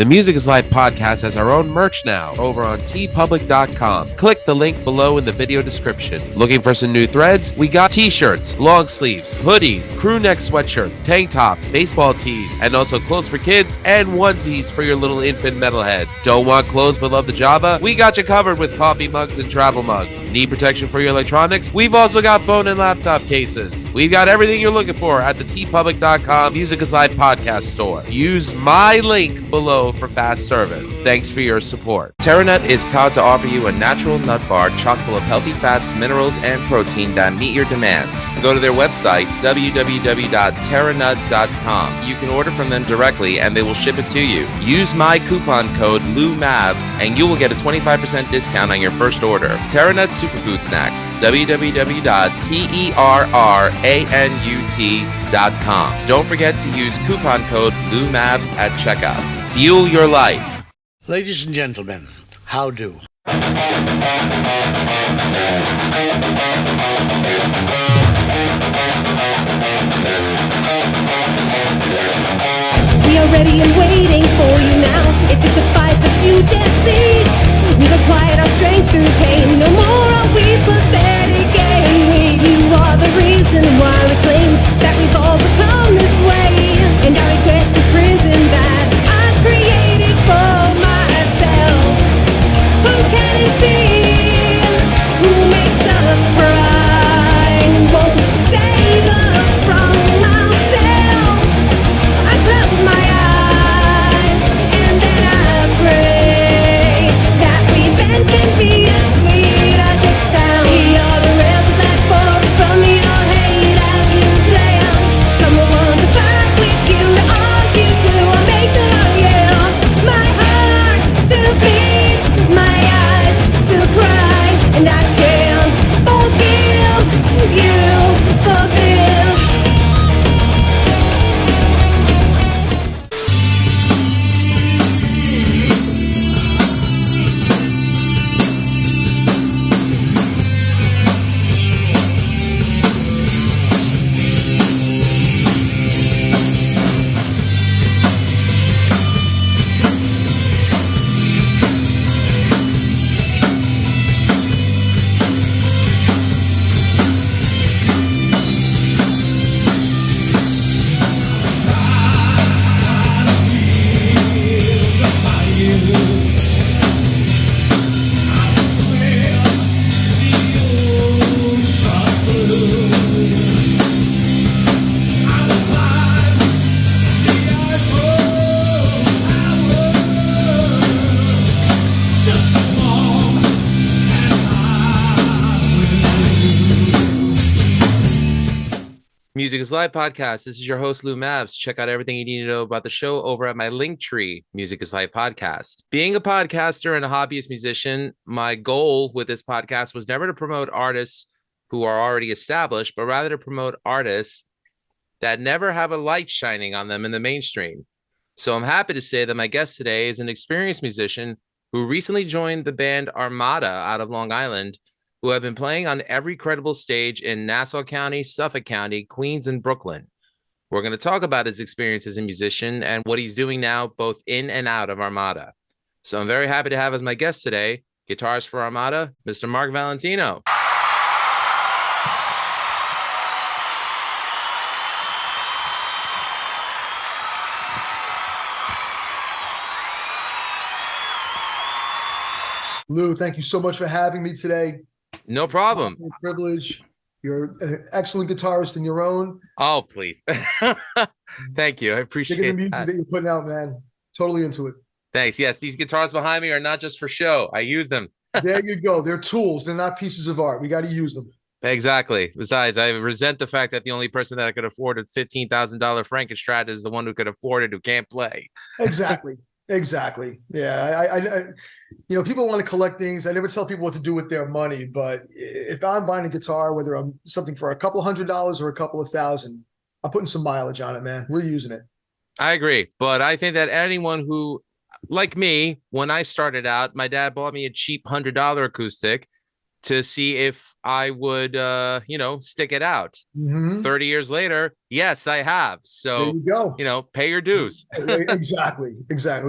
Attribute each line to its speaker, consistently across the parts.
Speaker 1: The Music is Life podcast has our own merch now over on tpublic.com. Click the link below in the video description. Looking for some new threads? We got t-shirts, long sleeves, hoodies, crew neck sweatshirts, tank tops, baseball tees, and also clothes for kids and onesies for your little infant metalheads. Don't want clothes but love the Java? We got you covered with coffee mugs and travel mugs. Need protection for your electronics? We've also got phone and laptop cases. We've got everything you're looking for at the tpublic.com Music is Life podcast store. Use my link below for fast service. Thanks for your support. TerraNut is proud to offer you a natural nut bar chock full of healthy fats, minerals, and protein that meet your demands. Go to their website, www.terranut.com. You can order from them directly and they will ship it to you. Use my coupon code LOUMAVS and you will get a 25% discount on your first order. TerraNut Superfood Snacks, www.terranut.com. Don't forget to use coupon code LOUMAVS at checkout. Fuel your life.
Speaker 2: Ladies and gentlemen, how do?
Speaker 3: We are ready and waiting for you now. If it's a fight that you dare see, we've acquired our strength through pain. No more are we pathetic again. You are the reason why we claim that we've all become this way. And I regret this prison that I've created for myself. Who can it be? Who makes us cry? Won't save us from ourselves? I close my eyes and then I pray that revenge can be as sweet as it sounds. We are the rebels that fall from your hate as you play on. Someone to fight with you, to argue to, or make them all yell. My heart still beats, my eyes still cry, and I can't forgive you for this.
Speaker 1: Music is Live podcast. This is your host, Lou Mavs. Check out everything you need to know about the show over at my Linktree, Music is Live podcast. Being a podcaster and a hobbyist musician, my goal with this podcast was never to promote artists who are already established, but rather to promote artists that never have a light shining on them in the mainstream. So I'm happy to say that my guest today is an experienced musician who recently joined the band Armada out of Long Island, who have been playing on every credible stage in Nassau County, Suffolk County, Queens, and Brooklyn. We're going to talk about his experience as a musician and what he's doing now, both in and out of Armada. So I'm very happy to have as my guest today, guitarist for Armada, Mr. Mark Valentino.
Speaker 4: Lou, thank you so much for having me today.
Speaker 1: No problem.
Speaker 4: It's a privilege. You're an excellent guitarist in your own.
Speaker 1: Oh, please. Thank you. I appreciate
Speaker 4: the music that you're putting out, man. Totally into it.
Speaker 1: Thanks. Yes, these guitars behind me are not just for show. I use them.
Speaker 4: There you go. They're tools. They're not pieces of art. We got to use them.
Speaker 1: Exactly. Besides, I resent the fact that the only person that could afford a $15,000 Frankenstrat is the one who could afford it, who can't play.
Speaker 4: Exactly. Exactly. Yeah. I people want to collect things. I never tell people what to do with their money, but if I'm buying a guitar, whether I'm something for a couple $100 or a couple of $1,000, I'm putting some mileage on it, man. We're using it.
Speaker 1: I agree. But I think that anyone who, like me, when I started out, my dad bought me a cheap $100 acoustic. to see if I would, stick it out. 30 years later, yes, I have.
Speaker 4: There
Speaker 1: So,
Speaker 4: you go.
Speaker 1: pay your dues.
Speaker 4: Exactly.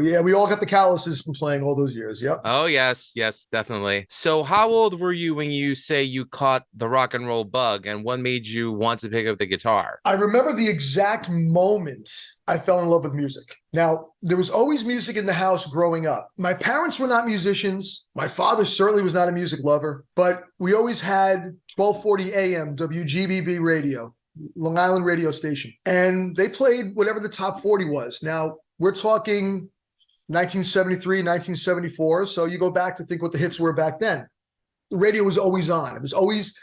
Speaker 4: Yeah, we all got the calluses from playing all those years. Yep.
Speaker 1: Oh, yes, definitely. So, how old were you when you say you caught the rock and roll bug, and what made you want to pick up the guitar?
Speaker 4: I remember the exact moment I fell in love with music. Now, there was always music in the house growing up. My parents were not musicians. My father certainly was not a music lover, but we always had 1240 AM WGBB radio, Long Island radio station, and they played whatever the top 40 was. Now, we're talking 1973, 1974. So you go back to think what the hits were back then. The radio was always on. It was always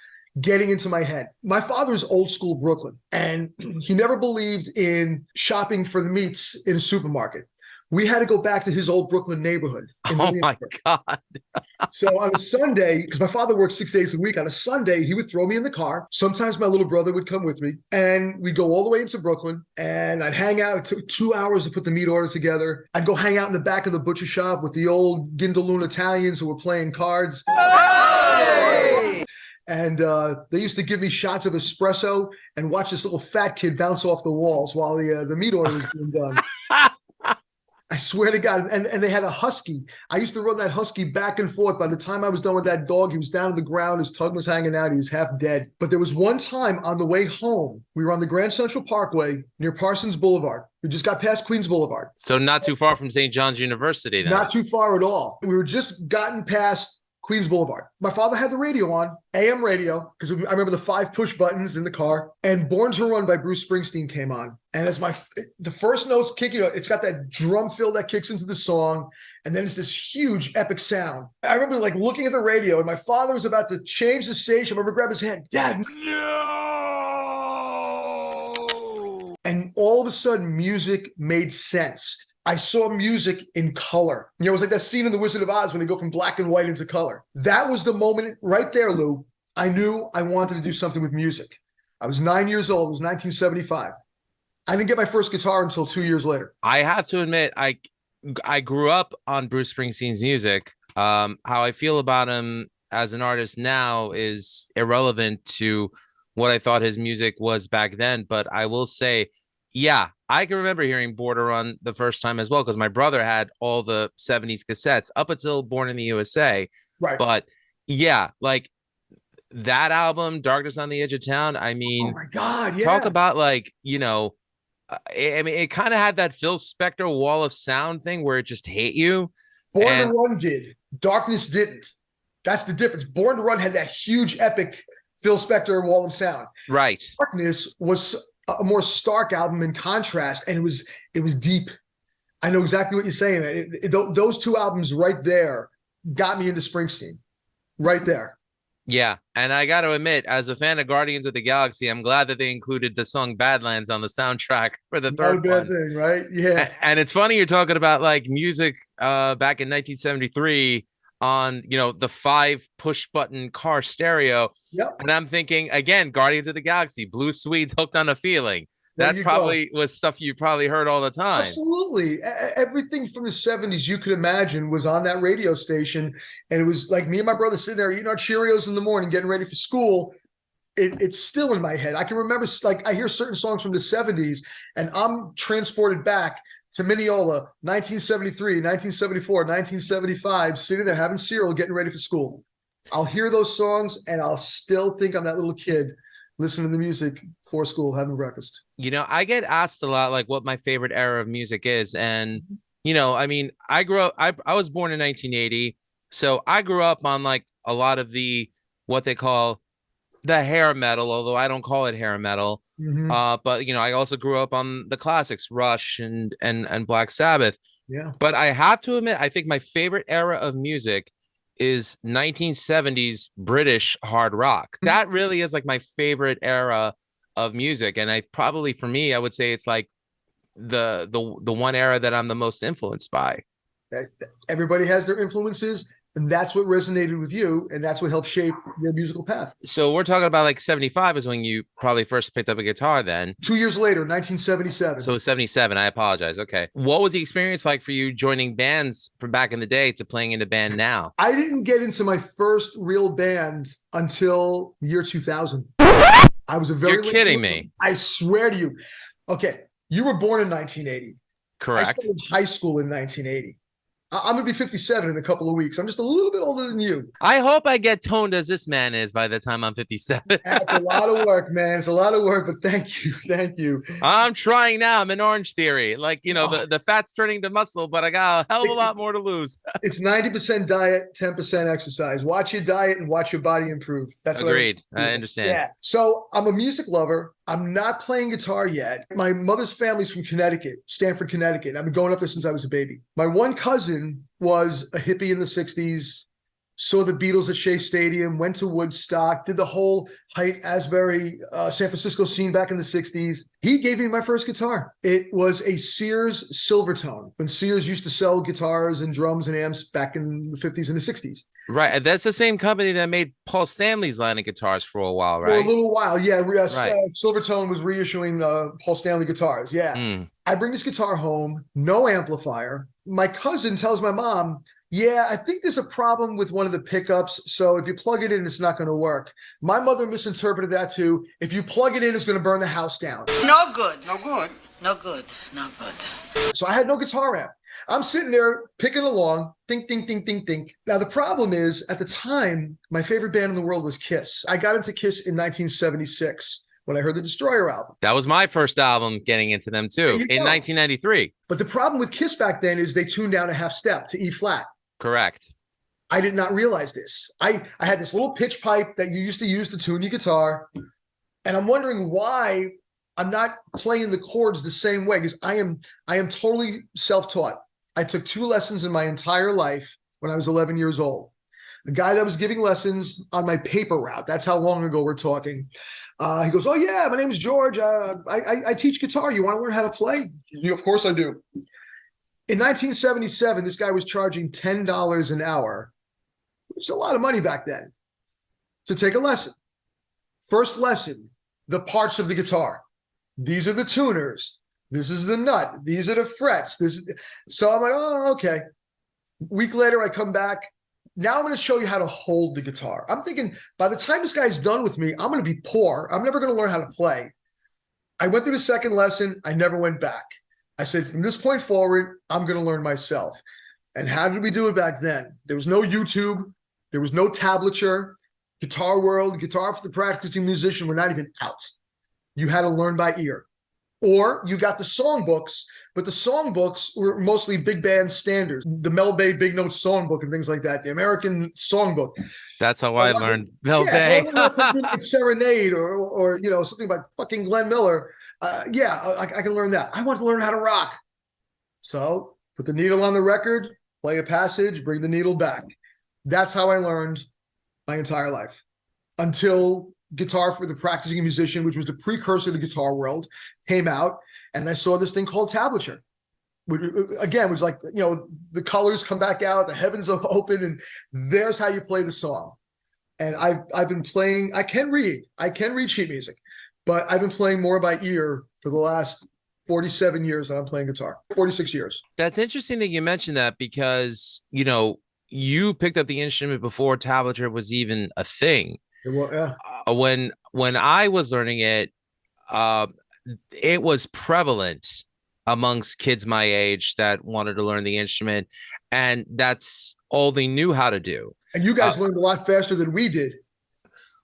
Speaker 4: getting into my head. My father's old school Brooklyn, and he never believed in shopping for the meats in a supermarket. We had to go back to his old Brooklyn neighborhood.
Speaker 1: Oh my God.
Speaker 4: So on a Sunday, because my father worked 6 days a week, on a Sunday, he would throw me in the car. Sometimes my little brother would come with me, and we'd go all the way into Brooklyn, and I'd hang out. It took 2 hours to put the meat order together. I'd go hang out in the back of the butcher shop with the old Gindaloon Italians who were playing cards. Hey! And they used to give me shots of espresso and watch this little fat kid bounce off the walls while the meat order was being done. I swear to God. And they had a husky. I used to run that husky back and forth. By the time I was done with that dog, he was down on the ground. His tongue was hanging out. He was half dead. But there was one time on the way home, we were on the Grand Central Parkway near Parsons Boulevard. We just got past Queens Boulevard.
Speaker 1: So not too far from St. John's University then.
Speaker 4: Not too far at all. We were just gotten past Queens Boulevard. My father had the radio on, AM radio, because I remember the 5 push buttons in the car, and Born to Run by Bruce Springsteen came on. And as the first notes kick, it's got that drum fill that kicks into the song, and then it's this huge epic sound. I remember like looking at the radio, and my father was about to change the station. I remember grab his hand, Dad, no! And all of a sudden, music made sense. I saw music in color. It was like that scene in The Wizard of Oz when they go from black and white into color. That was the moment right there, Lou. I knew I wanted to do something with music. I was 9 years old. It was 1975. I didn't get my first guitar until 2 years later.
Speaker 1: I have to admit, I grew up on Bruce Springsteen's music. How I feel about him as an artist now is irrelevant to what I thought his music was back then. But I will say, yeah, I can remember hearing Border Run the first time as well, because my brother had all the 70s cassettes up until Born in the USA.
Speaker 4: Right.
Speaker 1: But yeah, like that album, Darkness on the Edge of Town. I mean,
Speaker 4: oh my God, yeah.
Speaker 1: Talk about like, I mean, it kind of had that Phil Spector wall of sound thing where it just hit you.
Speaker 4: Born to Run did. Darkness didn't. That's the difference. Born to Run had that huge, epic Phil Spector wall of sound.
Speaker 1: Right.
Speaker 4: Darkness was a more stark album in contrast, and it was deep. I know exactly what you're saying. Those two albums right there got me into Springsteen, right there.
Speaker 1: Yeah, and I got to admit, as a fan of Guardians of the Galaxy, I'm glad that they included the song Badlands on the soundtrack for the third one.
Speaker 4: Not a bad thing, right? Yeah.
Speaker 1: And it's funny you're talking about like music back in 1973 on, the 5 push button car stereo.
Speaker 4: Yep.
Speaker 1: And I'm thinking, again, Guardians of the Galaxy, Blue Swedes, Hooked on a Feeling. That probably was stuff you probably heard all the time.
Speaker 4: Absolutely. Everything from the 70s you could imagine was on that radio station. And it was like me and my brother sitting there eating our Cheerios in the morning, getting ready for school. It's still in my head. I can remember, like, I hear certain songs from the 70s and I'm transported back to Mineola, 1973, 1974, 1975, sitting there having cereal, getting ready for school. I'll hear those songs and I'll still think I'm that little kid listening to the music for school, having breakfast.
Speaker 1: I get asked a lot, like, what my favorite era of music is. And, I mean, I grew up, I was born in 1980. So I grew up on like a lot of what they call the hair metal, although I don't call it hair metal.
Speaker 4: Mm-hmm.
Speaker 1: But, I also grew up on the classics, Rush and Black Sabbath.
Speaker 4: Yeah.
Speaker 1: But I have to admit, I think my favorite era of music is 1970s British hard rock. That really is like my favorite era of music. And for me, I would say it's like the one era that I'm the most influenced by.
Speaker 4: Everybody has their influences. And that's what resonated with you. And that's what helped shape your musical path.
Speaker 1: So we're talking about like 75 is when you probably first picked up a guitar then.
Speaker 4: 2 years later, 1977.
Speaker 1: So 77, I apologize. Okay. What was the experience like for you joining bands from back in the day to playing in a band now?
Speaker 4: I didn't get into my first real band until the year 2000. I was a very
Speaker 1: You're kidding me.
Speaker 4: I swear to you. Okay, you were born in 1980.
Speaker 1: Correct.
Speaker 4: I started high school in 1980. I'm going to be 57 in a couple of weeks. I'm just a little bit older than you.
Speaker 1: I hope I get toned as this man is by the time I'm 57.
Speaker 4: That's a lot of work, man. It's a lot of work, but thank you. Thank you.
Speaker 1: I'm trying now. I'm in Orange Theory. Like, you know, the fat's turning to muscle, but I got a hell of a lot more to lose.
Speaker 4: It's 90% diet, 10% exercise. Watch your diet and watch your body improve. That's
Speaker 1: agreed. I understand.
Speaker 4: Yeah. So I'm a music lover. I'm not playing guitar yet. My mother's family's from Connecticut, Stamford, Connecticut. I've been going up there since I was a baby. My one cousin was a hippie in the 60s, saw the Beatles at Shea Stadium, went to Woodstock, did the whole Haight-Ashbury, San Francisco scene back in the 60s. He gave me my first guitar. It was a Sears Silvertone, when Sears used to sell guitars and drums and amps back in the 50s and the 60s.
Speaker 1: Right. That's the same company that made Paul Stanley's line of guitars for a while, right?
Speaker 4: For a little while, yeah. Silvertone was reissuing Paul Stanley guitars, yeah. I bring this guitar home, no amplifier. My cousin tells my mom, yeah, I think there's a problem with one of the pickups, so if you plug it in, it's not going to work. My mother misinterpreted that too. If you plug it in, it's going to burn the house down.
Speaker 5: No good. No good. No good. No good.
Speaker 4: So I had no guitar amp. I'm sitting there picking along, think, think, think, think, think. Now, the problem is, at the time, my favorite band in the world was Kiss. I got into Kiss in 1976 when I heard the Destroyer album.
Speaker 1: That was my first album getting into them, too, in 1993.
Speaker 4: But the problem with Kiss back then is they tuned down a half step to E flat.
Speaker 1: Correct.
Speaker 4: I did not realize this. I had this little pitch pipe that you used to use to tune your guitar, and I'm wondering why I'm not playing the chords the same way, because I am totally self-taught. I took 2 lessons in my entire life when I was 11 years old. The guy that was giving lessons on my paper route, that's how long ago we're talking. He goes, oh, yeah, my name is George. I teach guitar. You want to learn how to play? Of course I do. In 1977, this guy was charging $10 an hour, which is a lot of money back then, to take a lesson. First lesson, the parts of the guitar. These are the tuners. This is the nut. These are the frets. So I'm like, oh, okay. Week later, I come back. Now I'm going to show you how to hold the guitar. I'm thinking, by the time this guy's done with me, I'm going to be poor. I'm never going to learn how to play. I went through the second lesson. I never went back. I said, from this point forward, I'm going to learn myself. And how did we do it back then? There was no YouTube. There was no tablature. Guitar World, Guitar for the Practicing Musician were not even out. You had to learn by ear. Or you got the songbooks, but the songbooks were mostly big band standards. The Mel Bay Big Note Songbook and things like that. The American Songbook.
Speaker 1: That's how I learned Mel Bay.
Speaker 4: It's Serenade or something about fucking Glenn Miller. I can learn that. I want to learn how to rock. So put the needle on the record, play a passage, bring the needle back. That's how I learned my entire life until Guitar for the Practicing Musician, which was the precursor to Guitar World, came out, and I saw this thing called tablature. Which, again, was like, the colors come back out, the heavens are open, and there's how you play the song. And I've been playing. I can read sheet music, but I've been playing more by ear for the last 47 years that I'm playing guitar. 46 years.
Speaker 1: That's interesting that you mentioned that, because you picked up the instrument before tablature was even a thing.
Speaker 4: Well, yeah.
Speaker 1: When I was learning it, it was prevalent amongst kids my age that wanted to learn the instrument, and that's all they knew how to do.
Speaker 4: And you guys learned a lot faster than we did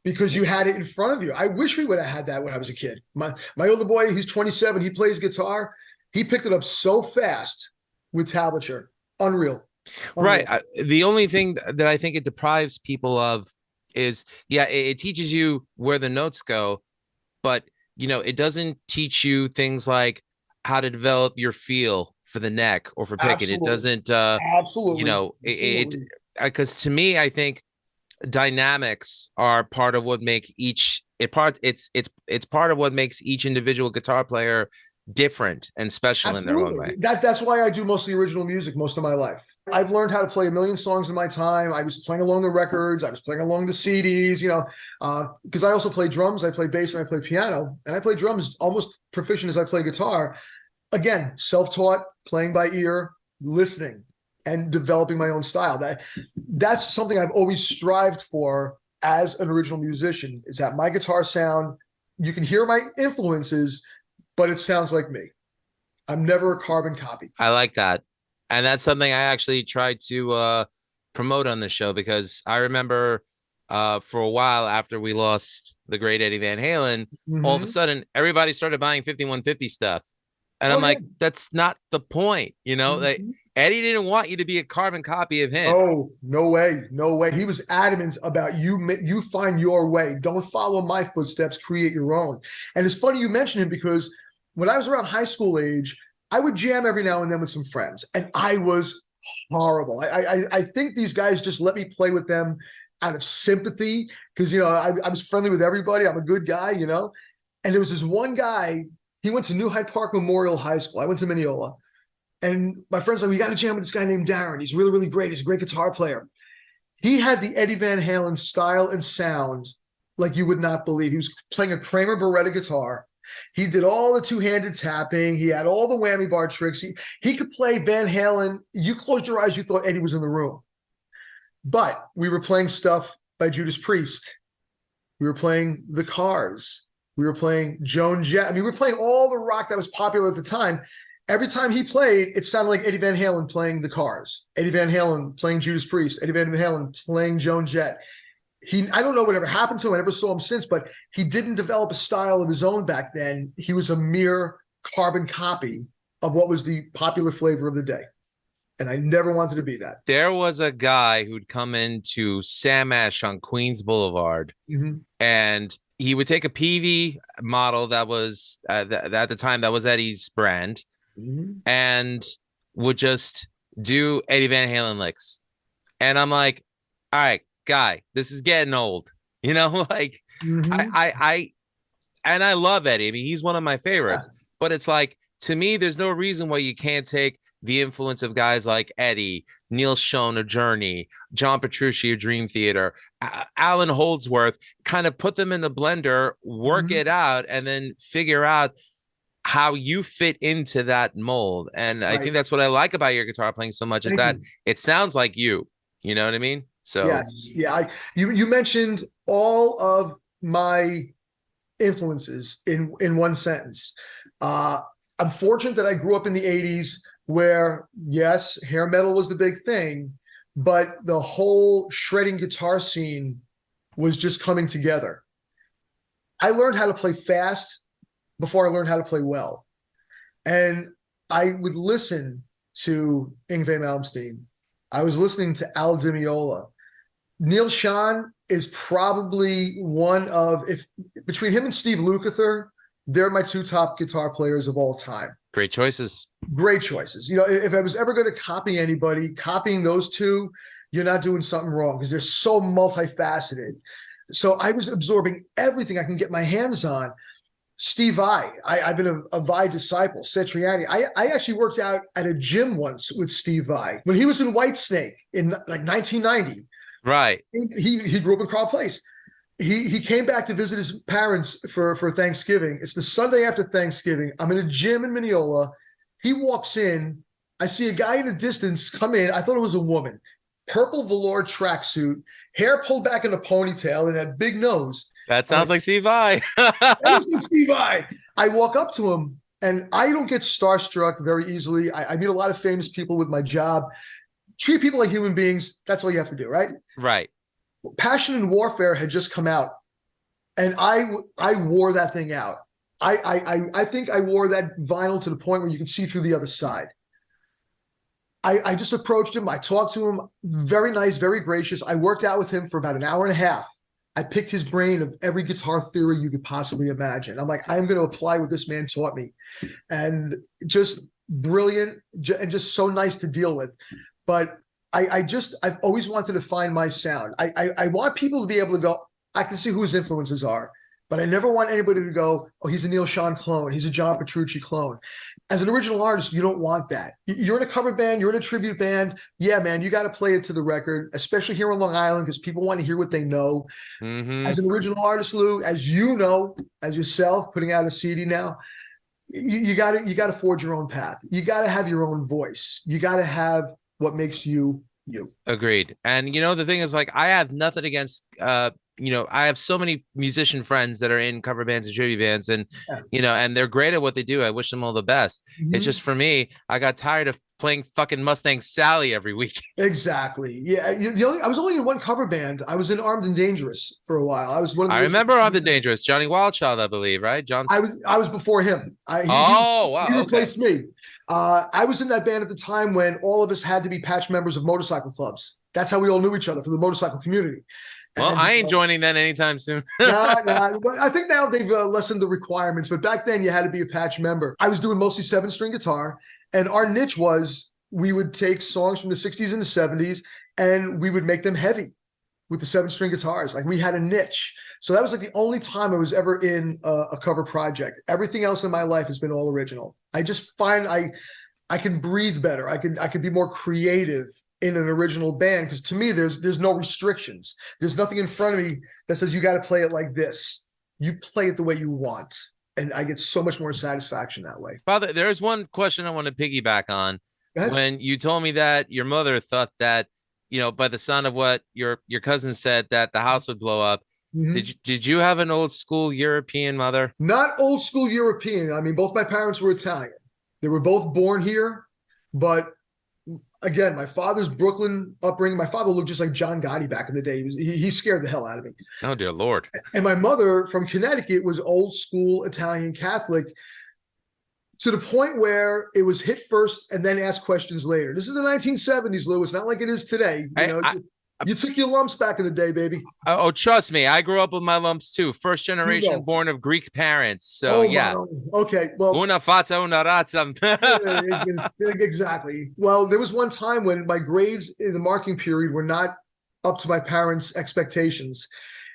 Speaker 4: because you had it in front of you. I wish we would have had that when I was a kid. My older boy, he's 27. He plays guitar. He picked it up so fast with tablature. Unreal.
Speaker 1: Right. The only thing that I think it deprives people of is, it teaches you where the notes go, but it doesn't teach you things like how to develop your feel for the neck or for picking. Absolutely. It doesn't absolutely. Because to me, I think dynamics are part of what make it's part of what makes each individual guitar player different and special in their own way.
Speaker 4: That's why I do mostly original music most of my life. I've learned how to play a million songs in my time. I was playing along the records. I was playing along the CDs, because I also play drums. I play bass and I play piano, and I play drums almost proficient as I play guitar. Again, self-taught, playing by ear, listening, and developing my own style. That's something I've always strived for as an original musician, is that my guitar sound, you can hear my influences, but it sounds like me. I'm never a carbon copy.
Speaker 1: I like that. And that's something I actually tried to promote on the show, because I remember for a while after we lost the great Eddie Van Halen, all of a sudden everybody started buying 5150 stuff. And I'm like, that's not the point. Like, Eddie didn't want you to be a carbon copy of him.
Speaker 4: Oh, no way. No way. He was adamant about you find your way. Don't follow my footsteps, create your own. And it's funny you mention him, because when I was around high school age, I would jam every now and then with some friends, and I was horrible. I think these guys just let me play with them out of sympathy, because, I was friendly with everybody. I'm a good guy, And there was this one guy, he went to New Hyde Park Memorial High School. I went to Mineola. And my friends were like, we got to jam with this guy named Darren. He's really, really great. He's a great guitar player. He had the Eddie Van Halen style and sound like you would not believe. He was playing a Kramer Beretta guitar. He did all the two-handed tapping. He had all the whammy bar tricks. He could play Van Halen. You closed your eyes, you thought Eddie was in the room. But we were playing stuff by Judas Priest. We were playing The Cars. We were playing Joan Jett. We were playing all the rock that was popular at the time. Every time he played, it sounded like Eddie Van Halen playing The Cars, Eddie Van Halen playing Judas Priest, Eddie Van Halen playing Joan Jett. I don't know whatever happened to him. I never saw him since, but he didn't develop a style of his own back then. He was a mere carbon copy of what was the popular flavor of the day. And I never wanted to be that.
Speaker 1: There was a guy who'd come into Sam Ash on Queens Boulevard, and he would take a PV model that was at the time that was Eddie's brand, and would just do Eddie Van Halen licks. And I'm like, all right, guy, this is getting old. Like, I love Eddie. He's one of my favorites. But it's like, to me, there's no reason why you can't take the influence of guys like Eddie, Neil Schon of Journey, John Petrucci of Dream Theater, Alan Holdsworth, kind of put them in a blender, work it out, and then figure out how you fit into that mold. And I think that's what I like about your guitar playing so much, is that it sounds like you. You know what I mean? So
Speaker 4: yes, yeah. You mentioned all of my influences in one sentence. I'm fortunate that I grew up in the 80s, where, yes, hair metal was the big thing, but the whole shredding guitar scene was just coming together. I learned how to play fast before I learned how to play well. And I would listen to Yngwie Malmsteen. I was listening to Al Di Meola. Neil Schon is probably one of, between him and Steve Lukather, they're my two top guitar players of all time.
Speaker 1: Great choices.
Speaker 4: Great choices. If I was ever going to copy anybody, copying those two, you're not doing something wrong, because they're so multifaceted. So I was absorbing everything I can get my hands on. Steve Vai, I've been a Vai disciple. Satriani. I actually worked out at a gym once with Steve Vai when he was in Whitesnake in like 1990.
Speaker 1: Right.
Speaker 4: He grew up in Carl Place. He came back to visit his parents for Thanksgiving. It's the Sunday after Thanksgiving. I'm in a gym in Mineola. He walks in. I see a guy in the distance come in. I thought it was a woman. Purple velour tracksuit, hair pulled back in a ponytail, and that big nose.
Speaker 1: That sounds like Steve Vai.
Speaker 4: That was like Steve Vai. I walk up to him, and I don't get starstruck very easily. I meet a lot of famous people with my job. Treat people like human beings. That's all you have to do, right?
Speaker 1: Right.
Speaker 4: Passion and Warfare had just come out, and I wore that thing out. I think I wore that vinyl to the point where you can see through the other side. I just approached him. I talked to him. Very nice, very gracious. I worked out with him for about an hour and a half. I picked his brain of every guitar theory you could possibly imagine. I'm like, I'm going to apply what this man taught me. And just brilliant and just so nice to deal with. But I've always wanted to find my sound. I want people to be able to go, I can see who his influences are. But I never want anybody to go, oh, he's a Neil Sean clone. He's a John Petrucci clone. As an original artist, you don't want that. You're in a cover band. You're in a tribute band. Yeah, man, you got to play it to the record, especially here on Long Island, because people want to hear what they know.
Speaker 1: Mm-hmm.
Speaker 4: As an original artist, Lou, as you know, as yourself, putting out a CD now, you got to forge your own path. You got to have your own voice. You got to have what makes you you.
Speaker 1: Agreed. And, you know, the thing is, like, I have nothing against you know, I have so many musician friends that are in cover bands and tribute bands, and you know, and they're great at what they do. I wish them all the best.
Speaker 4: Mm-hmm.
Speaker 1: It's just, for me, I got tired of playing fucking Mustang Sally every week.
Speaker 4: Exactly. Yeah. I was only in one cover band. I was in Armed and Dangerous for a while. I was one of the
Speaker 1: I remember Armed and Dangerous, Johnny Wildchild, I believe, right? John.
Speaker 4: I was before him.
Speaker 1: Wow.
Speaker 4: He replaced me. I was in that band at the time when all of us had to be patch members of motorcycle clubs. That's how we all knew each other, from the motorcycle community.
Speaker 1: Well,
Speaker 4: and,
Speaker 1: I ain't joining that anytime soon.
Speaker 4: Nah. But I think now they've lessened the requirements. But back then, you had to be a patch member. I was doing mostly 7-string guitar, and our niche was we would take songs from the 60s and the 70s, and we would make them heavy with the 7-string guitars. Like, we had a niche. So that was like the only time I was ever in a cover project. Everything else in my life has been all original. I just find I can breathe better. I can be more creative in an original band, because to me there's no restrictions. There's nothing in front of me that says you got to play it like this. You play it the way you want, and I get so much more satisfaction that way.
Speaker 1: Father, there's one question I want to piggyback on. When you told me that your mother thought that, you know, by the sound of what your cousin said, that the house would blow up. Mm-hmm. Did you have an old school European mother?
Speaker 4: Not old school European. I mean, both my parents were Italian. They were both born here, but again, my father's Brooklyn upbringing. My father looked just like John Gotti back in the day. He scared the hell out of me.
Speaker 1: Oh, dear Lord.
Speaker 4: And my mother from Connecticut was old school Italian Catholic, to the point where it was hit first and then ask questions later. This is the 1970s, Lou. It's not like it is today. You took your lumps back in the day, baby.
Speaker 1: Oh, trust me. I grew up with my lumps too. First generation born of Greek parents. So, yeah.
Speaker 4: Okay. Well,
Speaker 1: una fata, una razza.
Speaker 4: Exactly. Well, there was one time when my grades in the marking period were not up to my parents' expectations,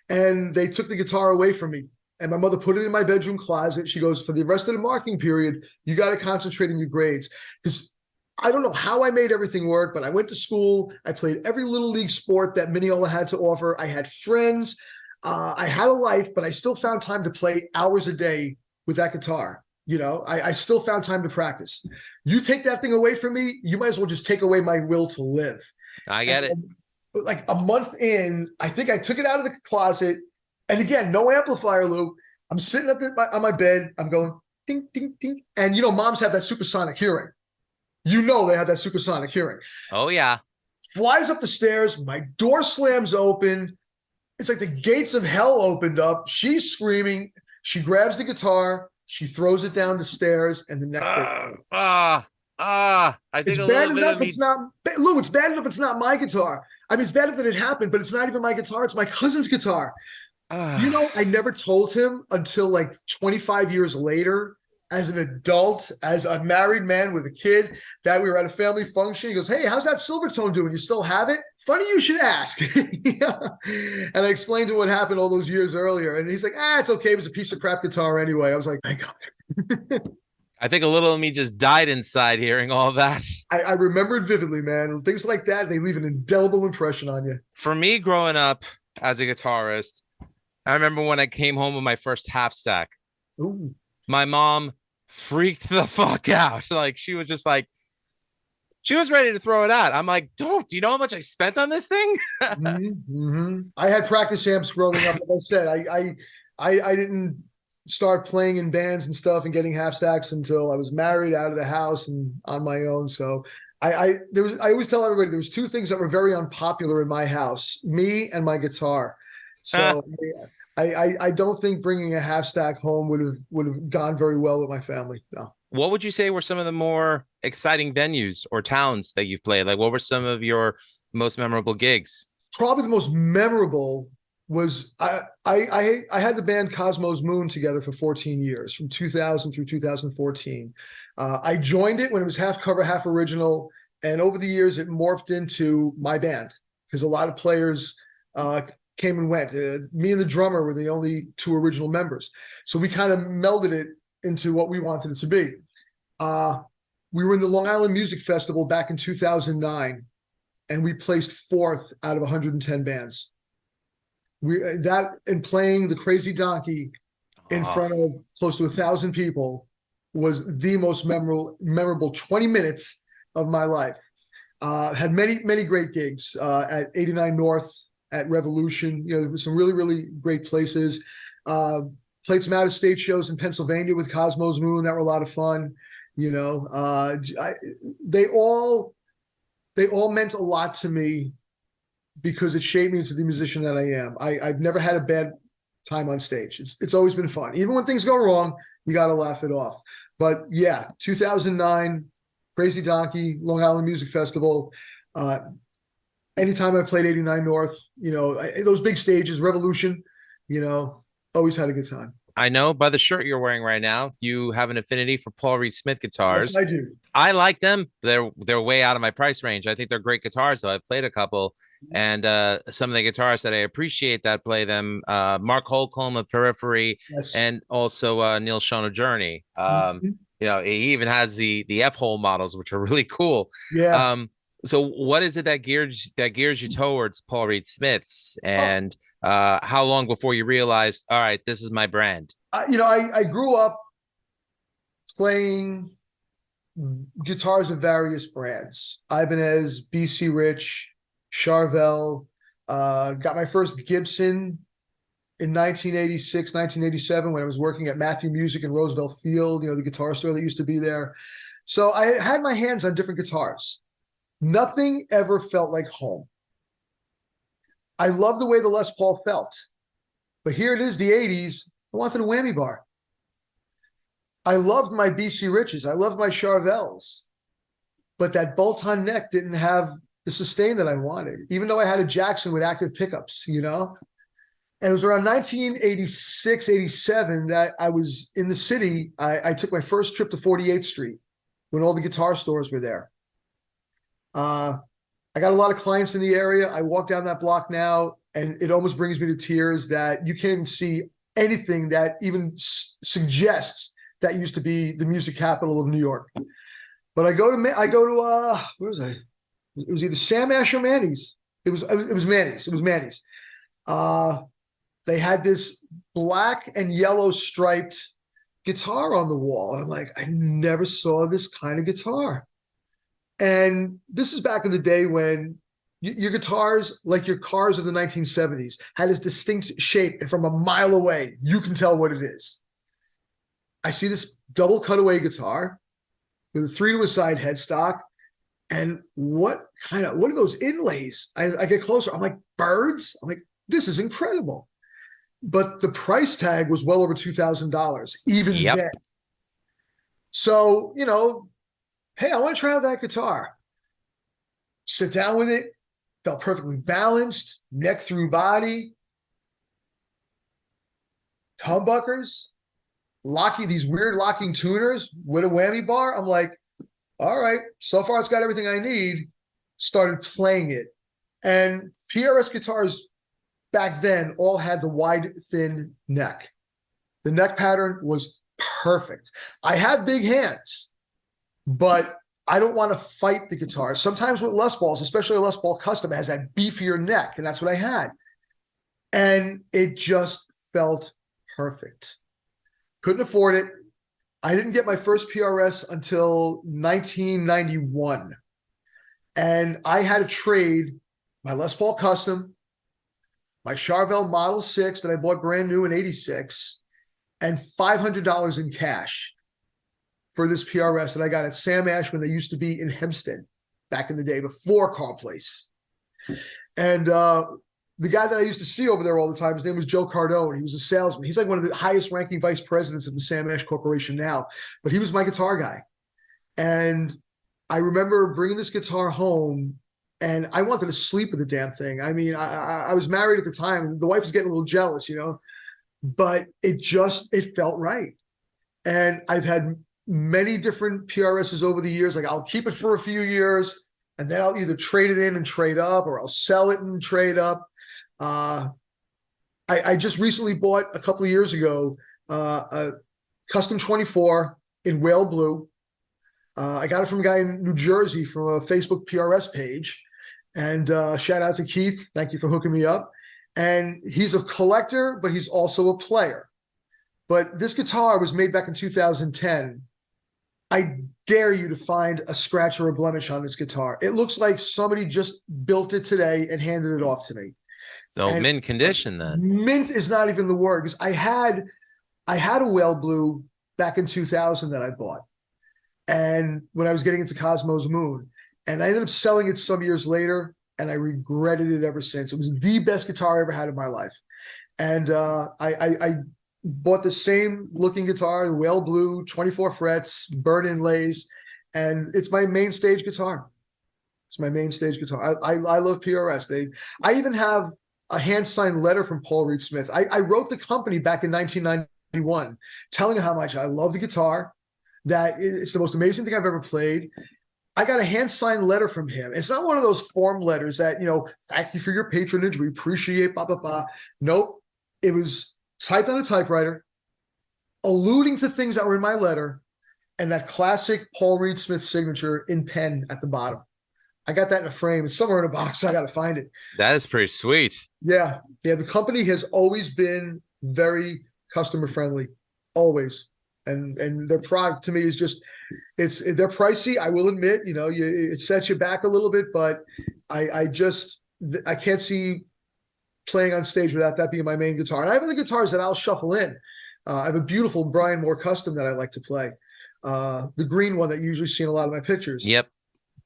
Speaker 4: and they took the guitar away from me. And my mother put it in my bedroom closet. She goes, for the rest of the marking period, you got to concentrate on your grades. Because I don't know how I made everything work, but I went to school. I played every little league sport that Mineola had to offer. I had friends. I had a life, but I still found time to play hours a day with that guitar. You know, I still found time to practice. You take that thing away from me, you might as well just take away my will to live.
Speaker 1: I get it.
Speaker 4: Like a month in, I think I took it out of the closet. And again, no amplifier, Lou. I'm sitting on my bed. I'm going, ding, ding, ding. And, you know, moms have that supersonic hearing. You know they have that supersonic hearing.
Speaker 1: Oh, yeah.
Speaker 4: Flies up the stairs. My door slams open. It's like the gates of hell opened up. She's screaming. She grabs the guitar. She throws it down the stairs, and the next
Speaker 1: I think
Speaker 4: it's bad enough it's not, Lou, it's bad enough it's not my guitar. I mean, it's bad enough that it happened, but it's not even my guitar. It's my cousin's guitar. You know, I never told him until like 25 years later, as an adult, as a married man with a kid, that we were at a family function. He goes, hey, how's that Silvertone doing? You still have it? Funny you should ask. Yeah. And I explained to him what happened all those years earlier. And he's like, it's okay. It was a piece of crap guitar anyway. I was like, thank God.
Speaker 1: I think a little of me just died inside hearing all that.
Speaker 4: I remember it vividly, man. Things like that, they leave an indelible impression on you.
Speaker 1: For me, growing up as a guitarist, I remember when I came home with my first half stack.
Speaker 4: Ooh.
Speaker 1: My mom freaked the fuck out. Like, she was just like, she was ready to throw it out. I'm like, do you know how much I spent on this thing?
Speaker 4: I had practice amps growing up. Like I said, I didn't start playing in bands and stuff and getting half stacks until I was married, out of the house, and on my own. So I always tell everybody there was two things that were very unpopular in my house: me and my guitar. So I don't think bringing a half stack home would have gone very well with my family. No.
Speaker 1: What would you say were some of the more exciting venues or towns that you've played? Like, what were some of your most memorable gigs?
Speaker 4: Probably the most memorable was I had the band Cosmos Moon together for 14 years, from 2000 through 2014. I joined it when it was half cover, half original. And over the years, it morphed into my band, because a lot of players came and went. Me and the drummer were the only two original members. So we kind of melded it into what we wanted it to be. We were in the Long Island Music Festival back in 2009, and we placed 4th out of 110 bands. And playing the Crazy Donkey in front of close to 1,000 people was the most memorable 20 minutes of my life. Had many great gigs at 89 North, at Revolution. There were some really great places. Played some out of state shows in Pennsylvania with Cosmos Moon that were a lot of fun. They all meant a lot to me because it shaped me into the musician that I am. I've never had a bad time on stage. It's always been fun. Even when things go wrong, you got to laugh it off. But yeah, 2009, Crazy Donkey, Long Island Music Festival. Anytime I played 89 North, those big stages, Revolution, always had a good time.
Speaker 1: I know by the shirt you're wearing right now, you have an affinity for Paul Reed Smith guitars.
Speaker 4: Yes, I do.
Speaker 1: I like them. They're way out of my price range. I think they're great guitars, though. I've played a couple, and some of the guitarists that I appreciate that play them, Mark Holcomb of Periphery,
Speaker 4: Yes.
Speaker 1: and also Neil Schon of Journey. He even has the F-hole models, which are really cool.
Speaker 4: Yeah.
Speaker 1: So what is it that gears you towards Paul Reed Smiths, and how long before you realized, all right, this is my brand?
Speaker 4: I grew up playing guitars of various brands: Ibanez, BC Rich, Charvel. Got my first Gibson in 1986, 1987 when I was working at Matthew Music in Roosevelt Field, the guitar store that used to be there. So I had my hands on different guitars. Nothing ever felt like home. I love the way the Les Paul felt, but here it is, the 80s. I wanted a whammy bar. I loved my BC Riches. I loved my Charvels, but that bolt-on neck didn't have the sustain that I wanted, even though I had a Jackson with active pickups, And it was around 1986, 87 that I was in the city. I took my first trip to 48th Street when all the guitar stores were there. I got a lot of clients in the area. I walk down that block now, and it almost brings me to tears that you can't even see anything that even suggests that used to be the music capital of New York. But I go to where was I? It was either Sam Ash or Manny's. It was Manny's. It was Manny's. They had this black and yellow striped guitar on the wall, and I'm like, I never saw this kind of guitar. And this is back in the day when your guitars, like your cars of the 1970s, had this distinct shape, and from a mile away, you can tell what it is. I see this double cutaway guitar with a 3-to-a-side headstock, and what are those inlays? I get closer. I'm like, birds? I'm like, this is incredible. But the price tag was well over $2,000, even then. So, hey, I want to try out that guitar. Sit down with it. Felt perfectly balanced, neck through body, humbuckers, these weird locking tuners with a whammy bar. I'm like, all right, so far it's got everything I need. Started playing it. And PRS guitars back then all had the wide, thin neck. The neck pattern was perfect. I have big hands, but I don't want to fight the guitar. Sometimes with Les Pauls, especially a Les Paul Custom, it has that beefier neck, and that's what I had. And it just felt perfect. Couldn't afford it. I didn't get my first PRS until 1991. And I had to trade my Les Paul Custom, my Charvel Model 6 that I bought brand new in 86, and $500 in cash for this PRS that I got at Sam Ash when they used to be in Hempstead back in the day before Car Place. And the guy that I used to see over there all the time, his name was Joe Cardone. He was a salesman. He's like one of the highest ranking vice presidents of the Sam Ash Corporation now, but he was my guitar guy. And I remember bringing this guitar home, and I wanted to sleep with the damn thing. I mean, I was married at the time. The wife was getting a little jealous, but it felt right. And I've had many different PRSs over the years. Like, I'll keep it for a few years, and then I'll either trade it in and trade up, or I'll sell it and trade up. I just recently bought a couple of years ago a custom 24 in whale blue. I got it from a guy in New Jersey from a Facebook PRS page. And shout out to Keith. Thank you for hooking me up. And he's a collector, but he's also a player. But this guitar was made back in 2010. I dare you to find a scratch or a blemish on this guitar. It looks like somebody just built it today and handed it off to me.
Speaker 1: So
Speaker 4: And
Speaker 1: mint condition then.
Speaker 4: mint is not even the word, because I had a whale blue back in 2000 that I bought. And when I was getting into Cosmo's Moon, and I ended up selling it some years later, and I regretted it ever since. It was the best guitar I ever had in my life. And I bought the same looking guitar, the whale blue, 24 frets, burn inlays, and it's my main stage guitar. It's my main stage guitar. I love PRS. I even have a hand-signed letter from Paul Reed Smith. I wrote the company back in 1991, telling them how much I love the guitar, that it's the most amazing thing I've ever played. I got a hand-signed letter from him. It's not one of those form letters that, thank you for your patronage, we appreciate, blah, blah, blah. Nope. It was typed on a typewriter, alluding to things that were in my letter, and that classic Paul Reed Smith signature in pen at the bottom. I got that in a frame. It's somewhere in a box. I got to find it.
Speaker 1: That is pretty sweet.
Speaker 4: Yeah. Yeah. The company has always been very customer friendly, always. And their product to me is just, they're pricey. I will admit, it sets you back a little bit, but I can't see playing on stage without that being my main guitar. And I have other guitars that I'll shuffle in. I have a beautiful Brian Moore custom that I like to play. The green one that you usually see in a lot of my pictures.
Speaker 1: Yep.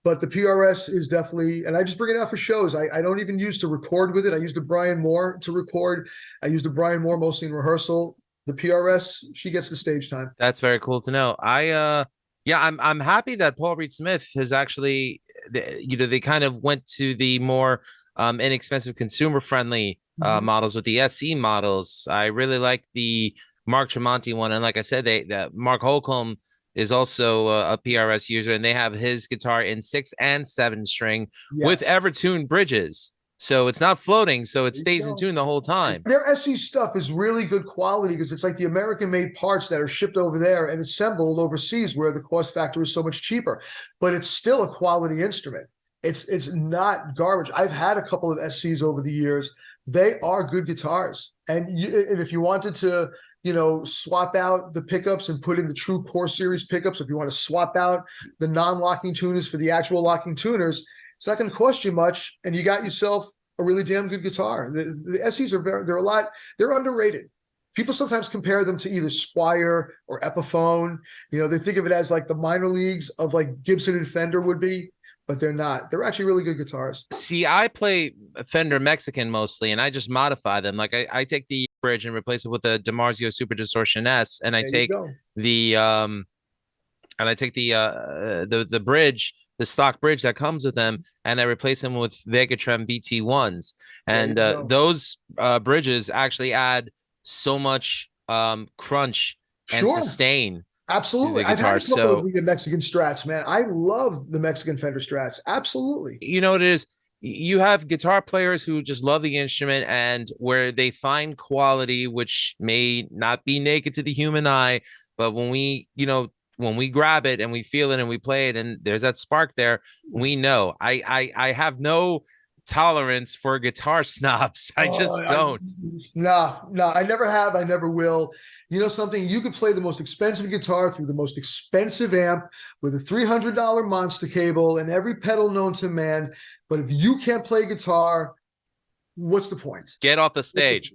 Speaker 4: But the PRS is definitely, and I just bring it out for shows. I don't even use to record with it. I use the Brian Moore to record. I use the Brian Moore mostly in rehearsal. The PRS, she gets the stage time.
Speaker 1: That's very cool to know. I'm happy that Paul Reed Smith has actually, they kind of went to the more inexpensive, consumer friendly models with the SE models. I really like the Mark Tremonti one, and like I said, that Mark Holcomb is also a PRS user, and they have his guitar in 6 and 7 string with Evertune bridges. So it's not floating, so it stays in tune the whole time.
Speaker 4: Their SE stuff is really good quality because it's like the American-made parts that are shipped over there and assembled overseas where the cost factor is so much cheaper. But it's still a quality instrument. It's not garbage. I've had a couple of SCs over the years. They are good guitars. And if you wanted to, swap out the pickups and put in the true Core Series pickups, if you want to swap out the non-locking tuners for the actual locking tuners, it's not going to cost you much, and you got yourself a really damn good guitar. The SEs they're underrated. People sometimes compare them to either Squier or Epiphone. They think of it as like the minor leagues of like Gibson and Fender would be, but they're not. They're actually really good guitars.
Speaker 1: See, I play Fender Mexican mostly, and I just modify them. Like I take the bridge and replace it with a DiMarzio Super Distortion S, and I take the bridge, the stock bridge that comes with them, and I replace them with Vegatrem VT1s. And those bridges actually add so much crunch and sustain.
Speaker 4: Absolutely. I've had a couple of the Mexican Strats, man. I love the Mexican Fender Strats. Absolutely.
Speaker 1: You know what it is? You have guitar players who just love the instrument, and where they find quality, which may not be naked to the human eye, but when we grab it and we feel it and we play it and there's that spark there, we know. I have no tolerance for guitar snobs. I just don't.
Speaker 4: No, I never have. I never will. You know something? You could play the most expensive guitar through the most expensive amp with a $300 monster cable and every pedal known to man. But if you can't play guitar, what's the point?
Speaker 1: Get off the stage.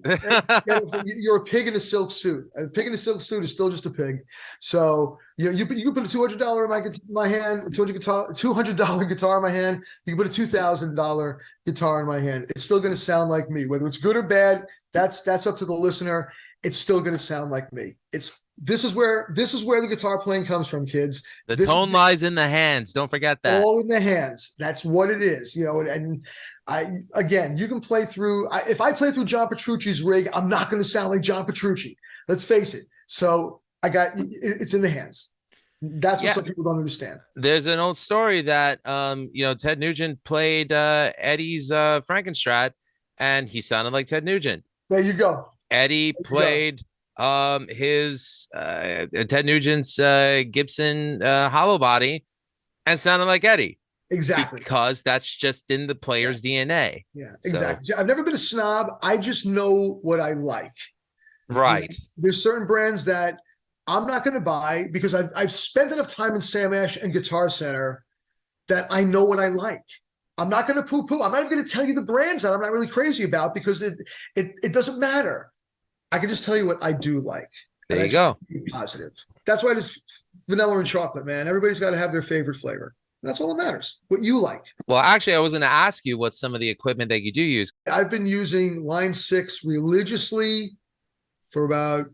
Speaker 4: You're a pig in a silk suit. A pig in a silk suit is still just a pig. So you can put a $200 in my hand, $200 guitar in my hand. You can put a $2,000 guitar in my hand. It's still going to sound like me, whether it's good or bad. That's up to the listener. It's still going to sound like me. This is where the guitar playing comes from, kids.
Speaker 1: The tone lies in the hands. Don't forget that.
Speaker 4: All in the hands. That's what it is. And you can play through. If I play through John Petrucci's rig, I'm not going to sound like John Petrucci. Let's face it. So it's in the hands. That's what some people don't understand.
Speaker 1: There's an old story that Ted Nugent played Eddie's Frankenstrat, and he sounded like Ted Nugent.
Speaker 4: There you go.
Speaker 1: Eddie played his Ted Nugent's Gibson hollow body and sounded like Eddie.
Speaker 4: Exactly.
Speaker 1: Because that's just in the player's DNA.
Speaker 4: Yeah, exactly. So, I've never been a snob. I just know what I like.
Speaker 1: Right.
Speaker 4: There's certain brands that I'm not going to buy because I've spent enough time in Sam Ash and Guitar Center that I know what I like. I'm not going to poo-poo. I'm not even going to tell you the brands that I'm not really crazy about because it doesn't matter. I can just tell you what I do like.
Speaker 1: There you go.
Speaker 4: Be positive. That's why it's vanilla and chocolate, man. Everybody's got to have their favorite flavor. That's all that matters. What you like.
Speaker 1: Well, actually, I was going to ask you what some of the equipment that you do use.
Speaker 4: I've been using Line 6 religiously for about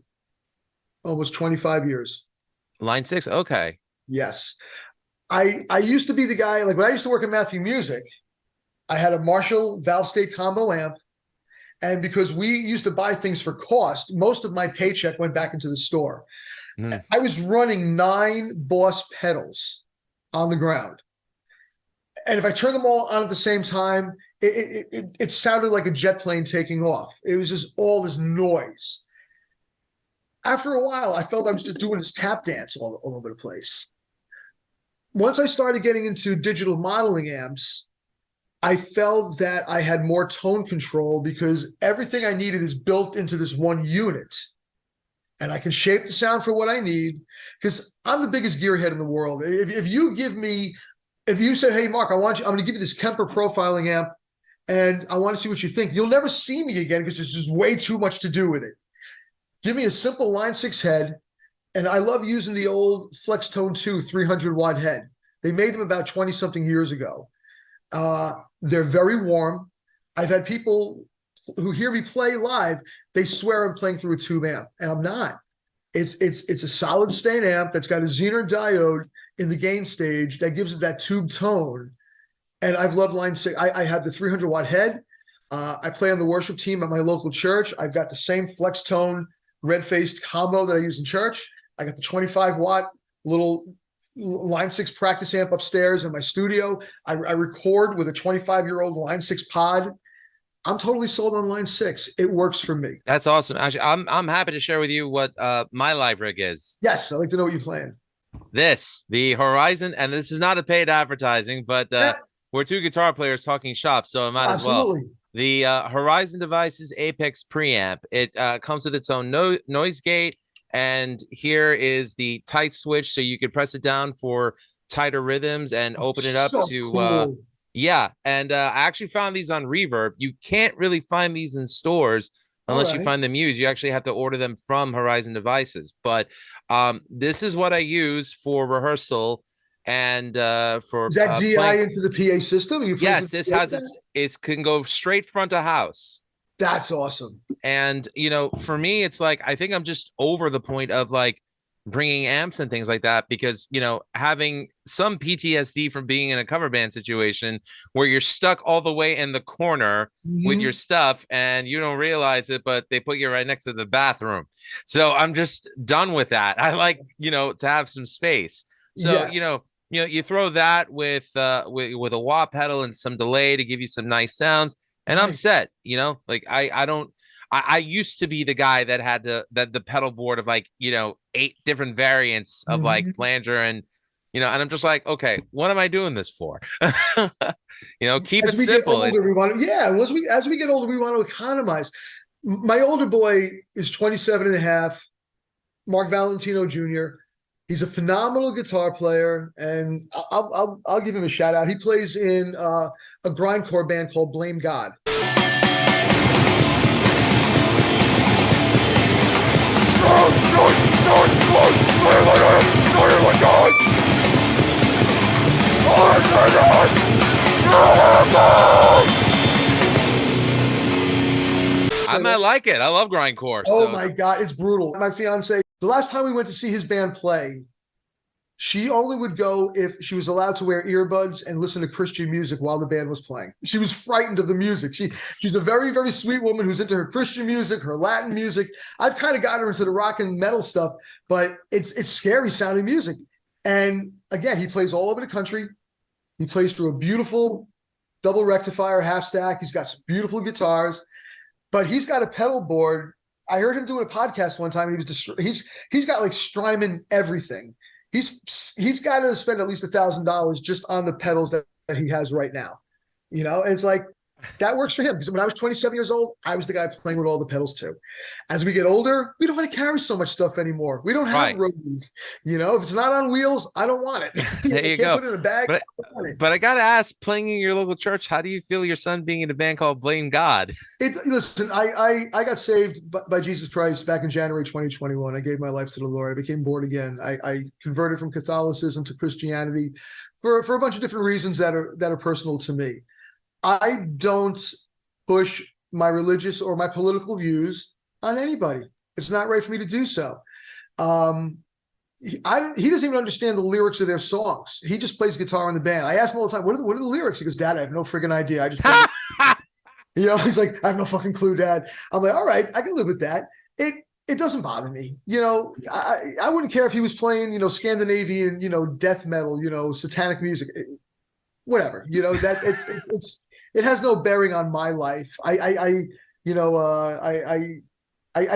Speaker 4: almost 25 years.
Speaker 1: Line 6? Okay.
Speaker 4: Yes. I used to be the guy, like when I used to work at Matthew Music, I had a Marshall valve state combo amp. And because we used to buy things for cost, most of my paycheck went back into the store. I was running 9 Boss pedals on the ground. And if I turned them all on at the same time, it sounded like a jet plane taking off. It was just all this noise. After a while, I felt I was just doing this tap dance all over the place. Once I started getting into digital modeling amps, I felt that I had more tone control because everything I needed is built into this one unit. And I can shape the sound for what I need because I'm the biggest gearhead in the world. If you say, hey, Mark, I'm going to give you this Kemper profiling amp and I want to see what you think. You'll never see me again because there's just way too much to do with it. Give me a simple Line 6 head. And I love using the old Flex Tone 2 300 watt head. They made them about 20 something years ago. They're very warm. I've had people who hear me play live, they swear I'm playing through a tube amp, and I'm not. It's a solid stain amp that's got a Zener diode in the gain stage that gives it that tube tone. And I've loved Line 6. I have the 300 watt head. I play on the worship team at my local church. I've got the same Flex Tone red-faced combo that I use in church. I got the 25 watt little Line 6 practice amp upstairs in my studio. I record with a 25-year-old Line 6 pod. I'm totally sold on Line 6. It works for me.
Speaker 1: That's awesome. Actually, I'm happy to share with you what my live rig is.
Speaker 4: Yes, I'd like to know what you're playing.
Speaker 1: The Horizon, and this is not a paid advertising, but we're 2 guitar players talking shop, so I might as well. The Horizon Devices Apex preamp. It comes with its own noise gate. And here is the tight switch, so you could press it down for tighter rhythms and open it up to
Speaker 4: cool.
Speaker 1: Yeah. And I actually found these on Reverb. You can't really find these in stores unless you find them used. You actually have to order them from Horizon Devices. But this is what I use for rehearsal and for
Speaker 4: is that DI into the PA system?
Speaker 1: Yes, this has it can go straight front of house.
Speaker 4: That's awesome.
Speaker 1: And, you know, for me, it's like, I think I'm just over the point of like bringing amps and things like that, because, you know, having some PTSD from being in a cover band situation where you're stuck all the way in the corner with your stuff and you don't realize it, but they put you right next to the bathroom. So I'm just done with that. I like, you know, to have some space. So, you know, you throw that with a wah pedal and some delay to give you some nice sounds. And I'm set, you know, like I used to be the guy that had the pedal board of like, you know, 8 different variants of like flanger and, you know, and I'm just like, okay, what am I doing this for? You know, keep it simple.
Speaker 4: As we get older, we want to economize. My older boy is 27 and a half, Mark Valentino Jr. He's a phenomenal guitar player, and I'll give him a shout out. He plays in a grindcore band called Blame God.
Speaker 1: I might like it. I love grindcore.
Speaker 4: Oh my God, it's brutal. My fiance, the last time we went to see his band play, she only would go if she was allowed to wear earbuds and listen to Christian music while the band was playing. She was frightened of the music. She's a very, very sweet woman who's into her Christian music, her Latin music. I've kind of got her into the rock and metal stuff, but it's scary sounding music. And again, he plays all over the country. He plays through a beautiful double rectifier half stack. He's got some beautiful guitars. but he's got a pedal board. I heard him doing a podcast one time. He's got like Strymon everything. He's got to spend at least $1,000 just on the pedals that he has right now. And it's like, that works for him, because when I was 27 years old, I was the guy playing with all the pedals too. As we get older, we don't want to carry so much stuff anymore. We don't have roadies. If it's not on wheels, I don't want it.
Speaker 1: There you go.
Speaker 4: Put it in a bag.
Speaker 1: But I gotta ask, playing in your local church, how do you feel your son being in a band called Blame God?
Speaker 4: Listen, I got saved by Jesus Christ back in January 2021. I gave my life to the Lord. I became born again. I converted from Catholicism to Christianity for a bunch of different reasons that are personal to me. I don't push my religious or my political views on anybody. It's not right for me to do so. He doesn't even understand the lyrics of their songs. He just plays guitar in the band. I ask him all the time, what are the lyrics? He goes, Dad, I have no friggin' idea. I just he's like, I have no fucking clue, Dad. I'm like, all right, I can live with that. It doesn't bother me. I wouldn't care if he was playing, Scandinavian, death metal, satanic music, whatever, it has no bearing on my life. I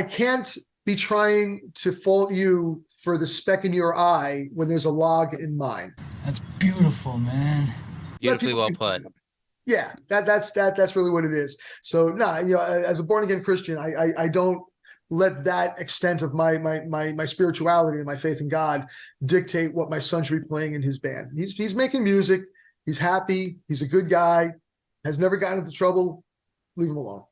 Speaker 4: can't be trying to fault you for the speck in your eye when there's a log in mine.
Speaker 6: That's beautiful, man.
Speaker 1: Beautifully well put.
Speaker 4: Yeah, that's really what it is. So as a born again Christian, I don't let that extent of my spirituality and my faith in God dictate what my son should be playing in his band. He's making music. He's happy. He's a good guy. Has never gotten into trouble. Leave him alone.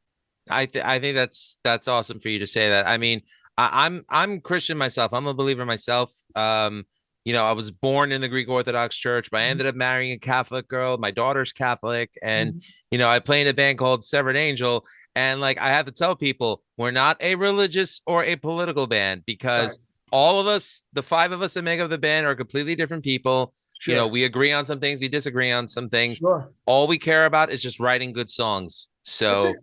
Speaker 1: I think that's awesome for you to say that. I mean, I'm Christian myself. I'm a believer myself. I was born in the Greek Orthodox Church, but I ended up marrying a Catholic girl. My daughter's Catholic, and I play in a band called Severed Angel. And like, I have to tell people, we're not a religious or a political band, because all of us, the five of us that make up the band, are completely different people. Sure. We agree on some things, we disagree on some things. Sure. All we care about is just writing good songs. So,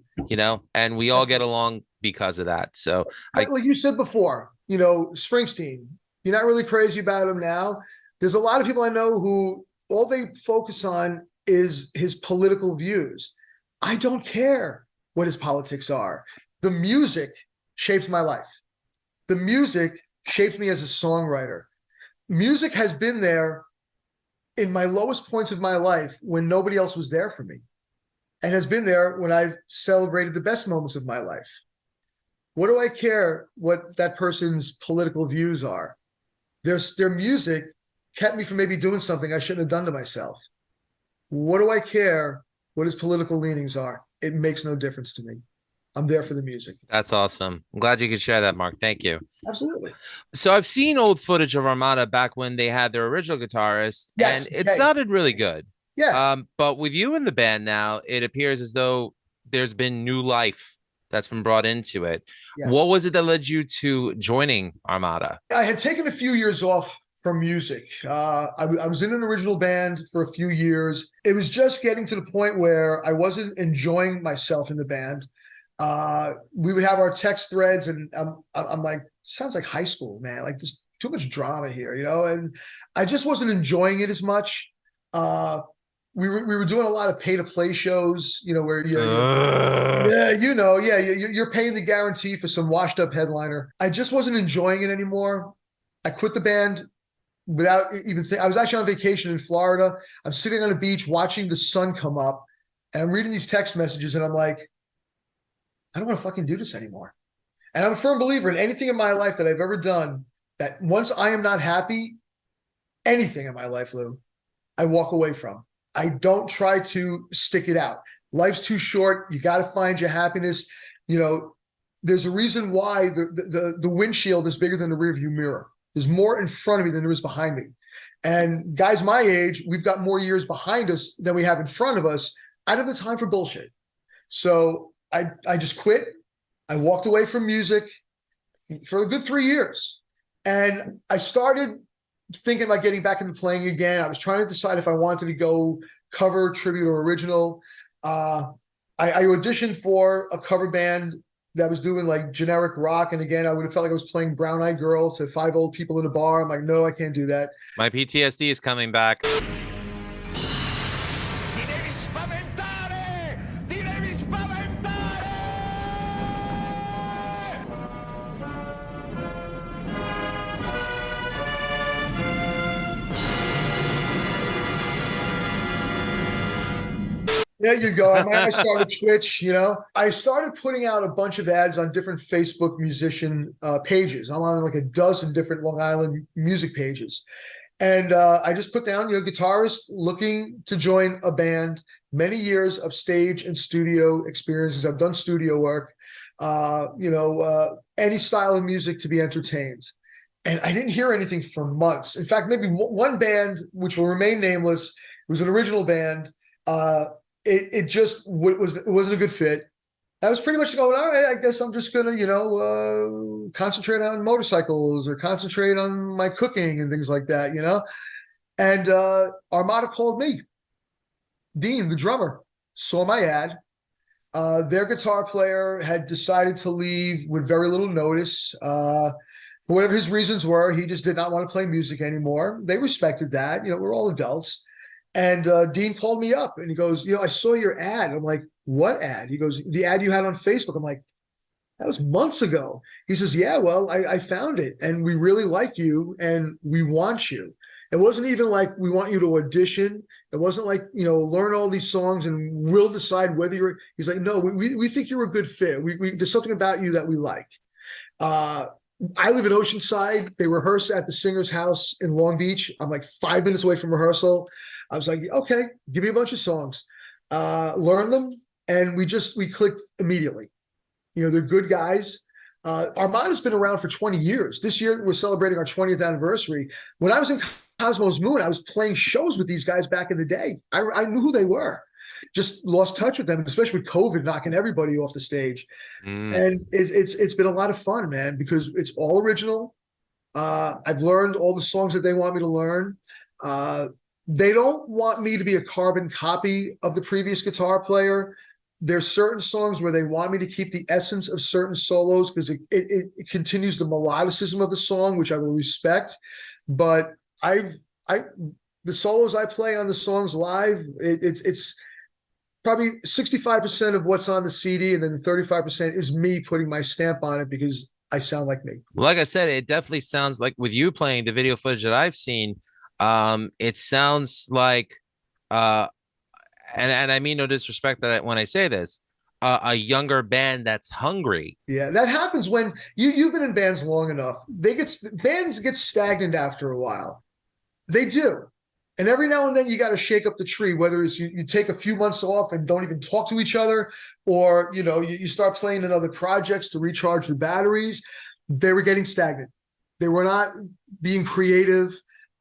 Speaker 1: and we all get along because of that. So,
Speaker 4: like you said before, Springsteen, you're not really crazy about him now. There's a lot of people I know who all they focus on is his political views. I don't care what his politics are. The music shapes my life. The music shaped me as a songwriter. Music has been there in my lowest points of my life when nobody else was there for me, and has been there when I've celebrated the best moments of my life. What do I care what that person's political views are? Their music kept me from maybe doing something I shouldn't have done to myself. What do I care what his political leanings are? It makes no difference to me. I'm there for the music.
Speaker 1: That's awesome. I'm glad you could share that, Mark. Thank you.
Speaker 4: Absolutely.
Speaker 1: So I've seen old footage of Armada back when they had their original guitarist, and it sounded really good.
Speaker 4: Yeah.
Speaker 1: But with you in the band now, it appears as though there's been new life that's been brought into it. Yes. What was it that led you to joining Armada?
Speaker 4: I had taken a few years off from music. I was in an original band for a few years. It was just getting to the point where I wasn't enjoying myself in the band. We would have our text threads, and I'm like, sounds like high school, man. Like, there's too much drama here, and I just wasn't enjoying it as much. We were doing a lot of pay to play shows, where you're paying the guarantee for some washed up headliner. I just wasn't enjoying it anymore. I quit the band without even thinking. I was actually on vacation in Florida. I'm sitting on a beach watching the sun come up, and I'm reading these text messages, and I'm like, I don't want to fucking do this anymore. And I'm a firm believer in anything in my life that I've ever done, that once I am not happy, anything in my life, Lou, I walk away from. I don't try to stick it out. Life's too short. You got to find your happiness. There's a reason why the windshield is bigger than the rearview mirror. There's more in front of me than there is behind me. And guys my age, we've got more years behind us than we have in front of us. I don't have the time for bullshit. So I just quit. I walked away from music for a good 3 years. And I started thinking about getting back into playing again. I was trying to decide if I wanted to go cover, tribute, or original. I auditioned for a cover band that was doing like generic rock. And again, I would have felt like I was playing Brown Eyed Girl to 5 old people in a bar. I'm like, no, I can't do that.
Speaker 1: My PTSD is coming back.
Speaker 4: There you go. I started Twitch, I started putting out a bunch of ads on different Facebook musician pages. I'm on like a dozen different Long Island music pages. And I just put down, guitarist looking to join a band, many years of stage and studio experiences. I've done studio work, any style of music to be entertained. And I didn't hear anything for months. In fact, maybe one band, which will remain nameless, it was an original band. It wasn't a good fit. I was pretty much going, all right, I guess I'm just going to, concentrate on motorcycles or concentrate on my cooking and things like that, And Armada called me. Dean, the drummer, saw my ad. Their guitar player had decided to leave with very little notice. For whatever his reasons were, he just did not want to play music anymore. They respected that. We're all adults. And Dean called me up and he goes, I saw your ad. I'm like, what ad? He goes, the ad you had on Facebook. I'm like, that was months ago. He says, yeah, well, I found it and we really like you and we want you. It wasn't even like we want you to audition. It wasn't like, learn all these songs and we'll decide whether you're, he's like, no, we think you're a good fit. There's something about you that we like. I live in Oceanside. They rehearse at the Singer's House in Long Beach. I'm like 5 minutes away from rehearsal. I was like, okay, give me a bunch of songs, learn them. And we clicked immediately. They're good guys. Armada's been around for 20 years. This year, we're celebrating our 20th anniversary. When I was in Cosmos Moon, I was playing shows with these guys back in the day. I knew who they were. Just lost touch with them, especially with COVID knocking everybody off the stage. And it's been a lot of fun, man, because it's all original. I've learned all the songs that they want me to learn. They don't want me to be a carbon copy of the previous guitar player. There's certain songs where they want me to keep the essence of certain solos because it continues the melodicism of the song, which I will respect. But the solos I play on the songs live, it's probably 65% of what's on the CD, and then 35% is me putting my stamp on it because I sound like me.
Speaker 1: Well, like I said, it definitely sounds like with you playing the video footage that I've seen, it sounds like, and I mean no disrespect that when I say this, a younger band that's hungry.
Speaker 4: Yeah, that happens when you've been in bands long enough. Bands get stagnant after a while. They do. And every now and then you got to shake up the tree, whether it's you take a few months off and don't even talk to each other, or you start playing in other projects to recharge the batteries. They were getting stagnant. They were not being creative.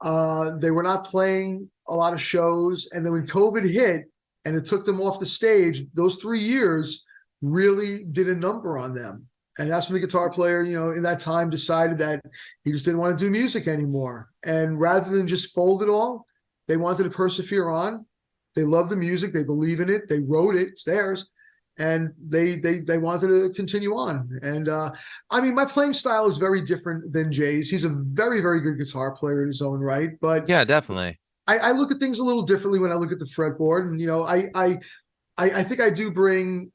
Speaker 4: They were not playing a lot of shows. And then when COVID hit and it took them off the stage, those 3 years really did a number on them. And that's when the guitar player, in that time decided that he just didn't want to do music anymore. And rather than just fold it all, they wanted to persevere on. They love the music. They believe in it. They wrote it. It's theirs. And they wanted to continue on. And my playing style is very different than Jay's. He's a very, very good guitar player in his own right. But
Speaker 1: yeah, definitely.
Speaker 4: I look at things a little differently when I look at the fretboard. And, I think I do bring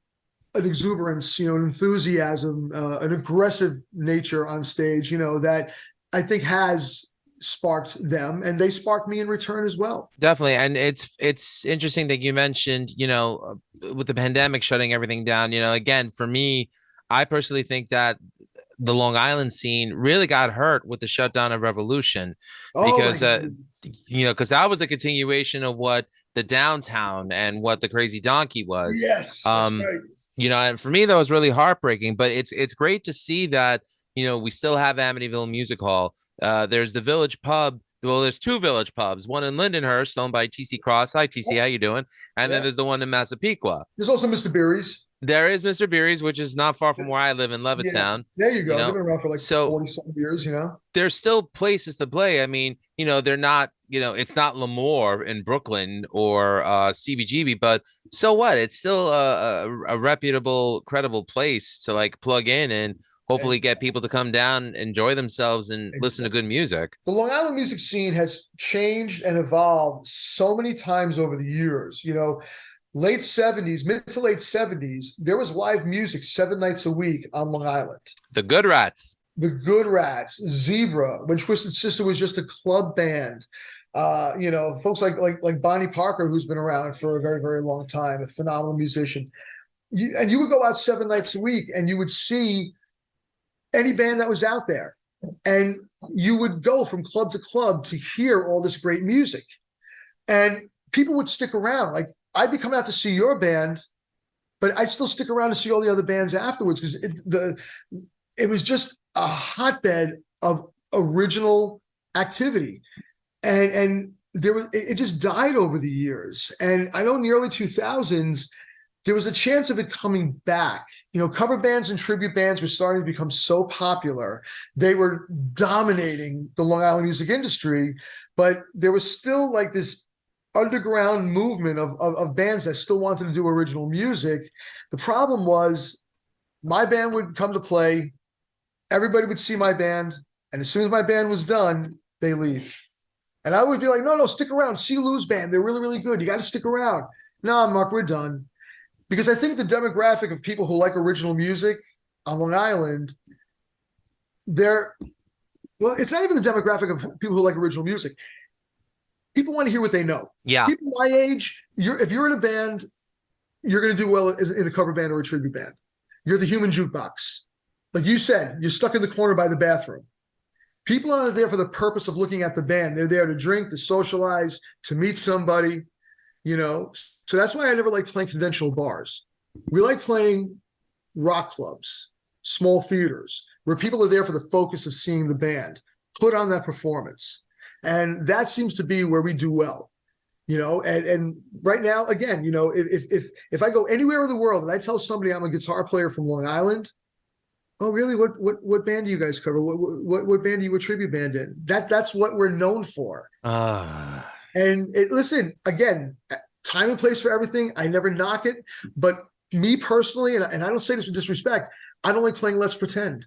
Speaker 4: an exuberance, an enthusiasm, an aggressive nature on stage, that I think has sparked them, and they sparked me in return as well.
Speaker 1: Definitely. And it's interesting that you mentioned, with the pandemic shutting everything down, again, for me, I personally think that the Long Island scene really got hurt with the shutdown of Revolution because because that was a continuation of what the downtown and what the Crazy Donkey was.
Speaker 4: Yes, that's right.
Speaker 1: And for me that was really heartbreaking, but it's great to see that we still have Amityville Music Hall. There's the Village Pub. Well, there's two Village Pubs, one in Lindenhurst owned by TC Cross. Hi, TC, how you doing? And then there's the one in Massapequa.
Speaker 4: There's also Mr. Beery's.
Speaker 1: There is Mr. Beery's, which is not far from where I live in Levittown.
Speaker 4: Yeah. There you go. They've been around for like 40-something years,
Speaker 1: There's still places to play. I mean, they're not, it's not Lemoore in Brooklyn or CBGB, but so what? It's still a reputable, credible place to like plug in and hopefully get people to come down, enjoy themselves, and listen to good music.
Speaker 4: The Long Island music scene has changed and evolved so many times over the years. Late 70s, mid to late 70s, there was live music 7 nights a week on Long Island.
Speaker 1: The Good Rats.
Speaker 4: The Good Rats, Zebra, when Twisted Sister was just a club band. Folks like Bonnie Parker, who's been around for a very, very long time, a phenomenal musician. You would go out 7 nights a week and you would see any band that was out there. And you would go from club to club to hear all this great music. And people would stick around. Like, I'd be coming out to see your band, but I'd still stick around to see all the other bands afterwards, because it was just a hotbed of original activity. And it just died over the years. And I know in the early 2000s, there was a chance of it coming back. Cover bands and tribute bands were starting to become so popular. They were dominating the Long Island music industry, but there was still like this underground movement of bands that still wanted to do original music. The problem was, my band would come to play, everybody would see my band, and as soon as my band was done, they leave. And I would be like, no, stick around, see Lou's band, they're really, really good, you got to stick around. No, Mark, we're done. Because I think the demographic of people who like original music on Long Island, it's not even the demographic of people who like original music. People want to hear what they know.
Speaker 1: Yeah.
Speaker 4: People my age, if you're in a band, you're going to do well in a cover band or a tribute band. You're the human jukebox. Like you said, you're stuck in the corner by the bathroom. People are not there for the purpose of looking at the band. They're there to drink, to socialize, to meet somebody, So that's why I never like playing conventional bars. We like playing rock clubs, small theaters, where people are there for the focus of seeing the band put on that performance. And that seems to be where we do well, and right now, again, if I go anywhere in the world and I tell somebody I'm a guitar player from Long Island, oh, really? What band do you guys cover? What band do you a tribute band in? That's what we're known for. And listen, again, time and place for everything. I never knock it, but me personally, and I don't say this with disrespect, I don't like playing Let's Pretend.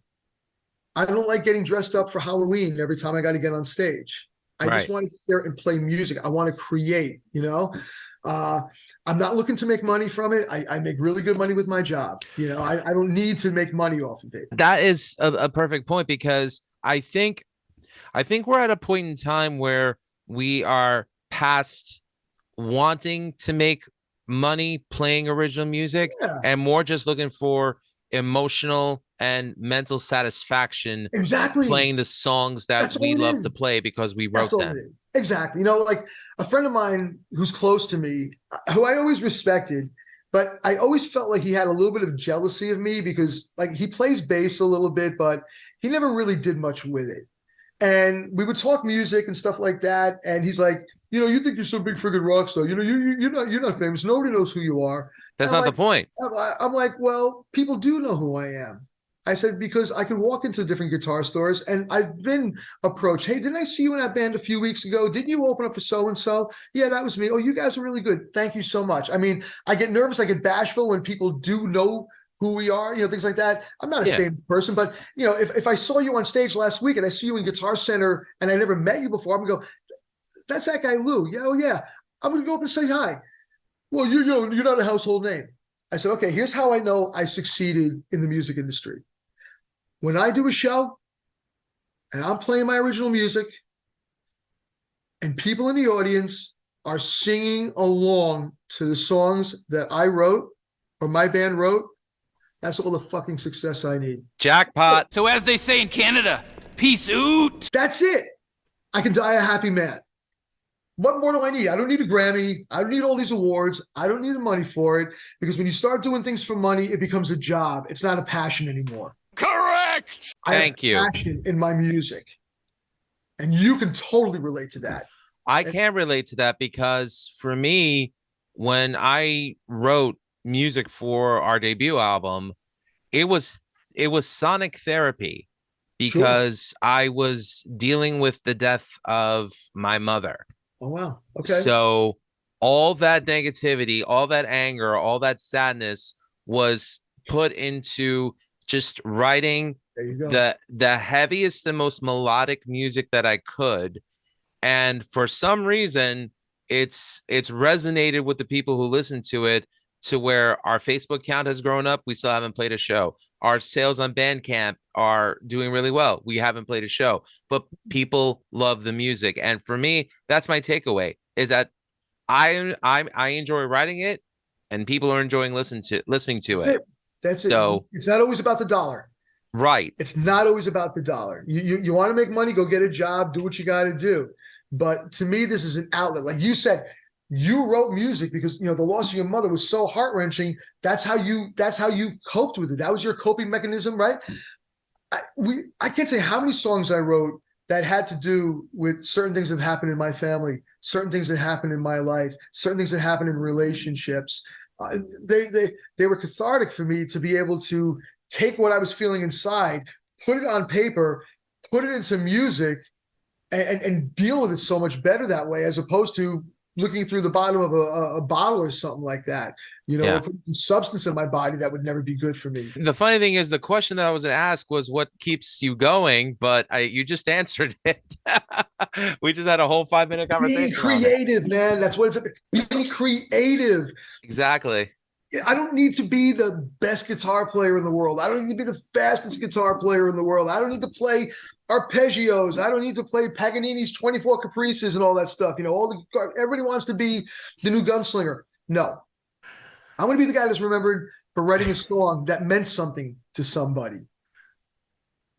Speaker 4: I don't like getting dressed up for Halloween every time I got to get on stage. I just want to get there and play music. I want to create, I'm not looking to make money from it. I make really good money with my job. I don't need to make money off of it.
Speaker 1: That is a perfect point, because I think we're at a point in time where we are past wanting to make money playing original music, and more just looking for emotional and mental satisfaction.
Speaker 4: Exactly.
Speaker 1: Playing the songs that we love to play because we wrote them.
Speaker 4: Exactly. Like a friend of mine who's close to me, who I always respected, but I always felt like he had a little bit of jealousy of me, because like he plays bass a little bit, but he never really did much with it. And we would talk music and stuff like that. And he's like, you think you're some big friggin' rock star. You're not famous. Nobody knows who you are.
Speaker 1: That's not the point.
Speaker 4: I'm like, well, people do know who I am. I said, because I can walk into different guitar stores and I've been approached. Hey, didn't I see you in that band a few weeks ago? Didn't you open up for so-and-so? Yeah, that was me. Oh, you guys are really good. Thank you so much. I mean, I get nervous. I get bashful when people do know who we are, things like that. I'm not a famous person, but if I saw you on stage last week and I see you in Guitar Center and I never met you before, I'm gonna go, that's that guy Lou. Yeah, oh yeah. I'm gonna go up and say hi. Well, you're not a household name. I said, okay, here's how I know I succeeded in the music industry. When I do a show and I'm playing my original music and people in the audience are singing along to the songs that I wrote or my band wrote, that's all the fucking success I need.
Speaker 1: Jackpot.
Speaker 6: So as they say in Canada, peace out.
Speaker 4: That's it. I can die a happy man. What more do I need? I don't need a Grammy. I don't need all these awards. I don't need the money for it, because when you start doing things for money, it becomes a job. It's not a passion anymore.
Speaker 1: Correct. Thank you.
Speaker 4: Passion in my music. And you can totally relate to that.
Speaker 1: I can relate to that, because for me, when I wrote music for our debut album, it was sonic therapy, because I was dealing with the death of my mother.
Speaker 4: Oh, wow. Okay.
Speaker 1: So all that negativity, all that anger, all that sadness was put into just writing the heaviest and most melodic music that I could. And for some reason, it's resonated with the people who listen to it. to where our Facebook count has grown up. We still haven't played a show. Our sales on Bandcamp are doing really well. We haven't played a show, but people love the music. And for me, that's my takeaway, is that I enjoy writing it, and people are enjoying listening to
Speaker 4: That's
Speaker 1: it.
Speaker 4: it. That's it.
Speaker 1: So
Speaker 4: It's not always about the dollar.
Speaker 1: right.
Speaker 4: It's not always about the dollar. You want to make money, go get a job, do what you got to do. But to me, this is an outlet. Like you said, you wrote music because the loss of your mother was so heart-wrenching. That's how you coped with it. That was your coping mechanism, right? I can't say how many songs I wrote that had to do with certain things that happened in my family, certain things that happened in my life, certain things that happened in relationships. They were cathartic for me to be able to take what I was feeling inside, put it on paper, put it into music, and deal with it so much better that way, as opposed to looking through the bottom of a bottle or something like that,
Speaker 1: Yeah.
Speaker 4: or putting some substance in my body that would never be good for me.
Speaker 1: The funny thing is, the question that I was going to ask was what keeps you going, but you just answered it. We just had a whole 5-minute conversation.
Speaker 4: Being creative, man. That's what it's about. Being creative.
Speaker 1: Exactly.
Speaker 4: I don't need to be the best guitar player in the world. I don't need to be the fastest guitar player in the world. I don't need to play arpeggios. I don't need to play Paganini's 24 Caprices and all that stuff. Everybody wants to be the new gunslinger. No, I want to be the guy that's remembered for writing a song that meant something to somebody.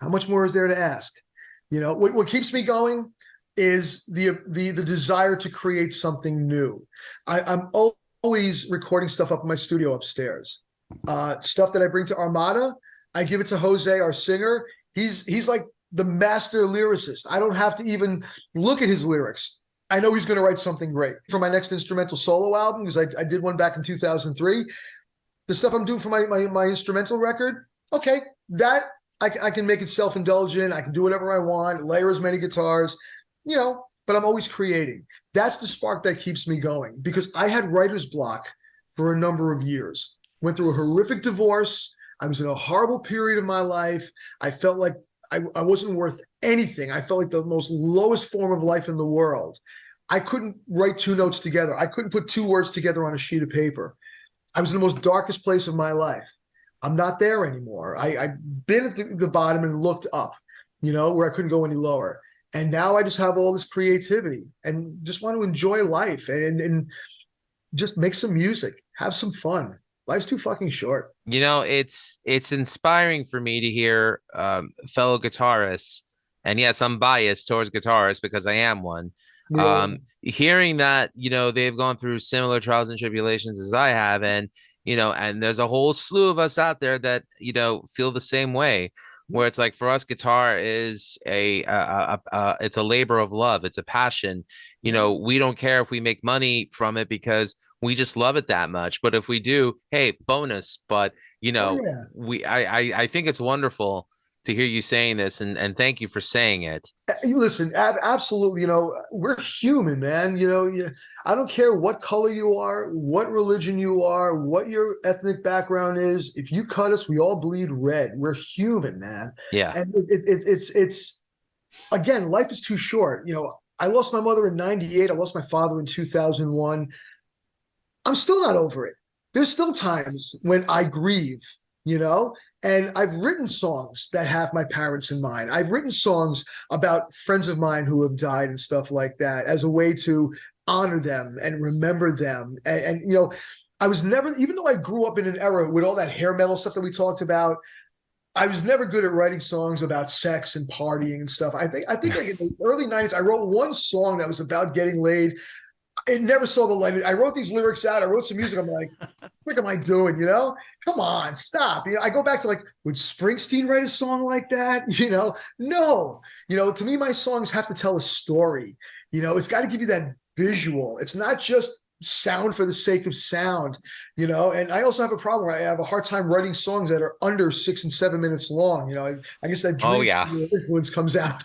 Speaker 4: How much more is there to ask? What keeps me going is the desire to create something new. I'm always recording stuff up in my studio upstairs. Stuff that I bring to Armada, I give it to Jose, our singer. He's like the master lyricist. I don't have to even look at his lyrics. I know he's going to write something great for my next instrumental solo album, because I did one back in 2003. The stuff I'm doing for my instrumental record, okay, that I can make it self-indulgent. I can do whatever I want, layer as many guitars, but I'm always creating. That's the spark that keeps me going, because I had writer's block for a number of years. Went through a horrific divorce. I was in a horrible period of my life. I felt like I wasn't worth anything. I felt like the most lowest form of life in the world. I couldn't write two notes together. I couldn't put two words together on a sheet of paper. I was in the most darkest place of my life. I'm not there anymore. I've been at the bottom and looked up, where I couldn't go any lower. And now I just have all this creativity and just want to enjoy life and just make some music, have some fun. Life's too fucking short.
Speaker 1: It's inspiring for me to hear fellow guitarists, and yes, I'm biased towards guitarists because I am one.
Speaker 4: Yeah.
Speaker 1: Hearing that, they've gone through similar trials and tribulations as I have, and and there's a whole slew of us out there that feel the same way, where it's like, for us, guitar is it's a labor of love. It's a passion. We don't care if we make money from it because we just love it that much. But if we do, hey, bonus. But I think it's wonderful to hear you saying this, and thank you for saying it.
Speaker 4: Listen, absolutely. We're human, man. I don't care what color you are, what religion you are, what your ethnic background is. If you cut us, we all bleed red. We're human, man.
Speaker 1: Yeah.
Speaker 4: And it's again, life is too short. I lost my mother in 98. I lost my father in 2001. I'm still not over it. There's still times when I grieve, and I've written songs that have my parents in mind. I've written songs about friends of mine who have died and stuff like that as a way to honor them and remember them. And I was never, even though I grew up in an era with all that hair metal stuff that we talked about, I was never good at writing songs about sex and partying and stuff. I think like in the early 90s, I wrote one song that was about getting laid. It never saw the light. I wrote these lyrics out. I wrote some music. I'm like, what am I doing? Come on, stop. I go back to like, would Springsteen write a song like that? No. To me, my songs have to tell a story. It's got to give you that visual. It's not just sound for the sake of sound, and I also have a problem where I have a hard time writing songs that are under 6 and 7 minutes long. I guess that dream influence comes out,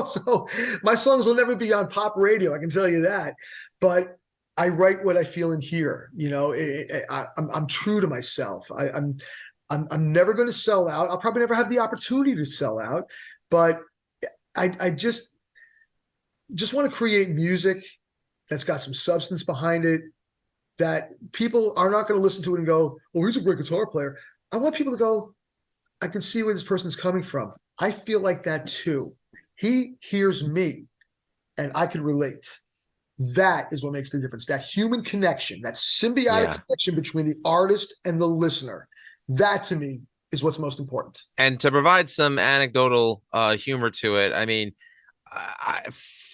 Speaker 4: so my songs will never be on pop radio. I can tell you that, but I write what I feel in here. I'm true to myself. I'm never going to sell out. I'll probably never have the opportunity to sell out, but I just want to create music that's got some substance behind it, that people are not going to listen to it and go, well, he's a great guitar player. I want people to go, I can see where this person's coming from. I feel like that too. He hears me and I can relate. That is what makes the difference. That human connection, that symbiotic connection between the artist and the listener. That to me is what's most important.
Speaker 1: And to provide some anecdotal humor to it, I mean,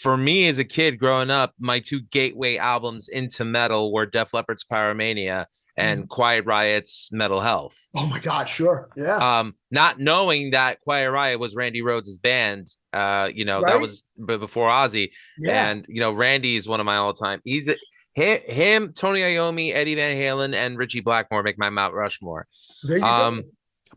Speaker 1: for me as a kid growing up, my two gateway albums into metal were Def Leppard's Pyromania and Quiet Riot's Mental Health.
Speaker 4: Oh my God, sure. Yeah.
Speaker 1: Not knowing that Quiet Riot was Randy Rhoads' band, that was before Ozzy.
Speaker 4: Yeah.
Speaker 1: And, Randy is one of my all-time. Him, Tony Iommi, Eddie Van Halen, and Richie Blackmore make my Mount Rushmore.
Speaker 4: There you go.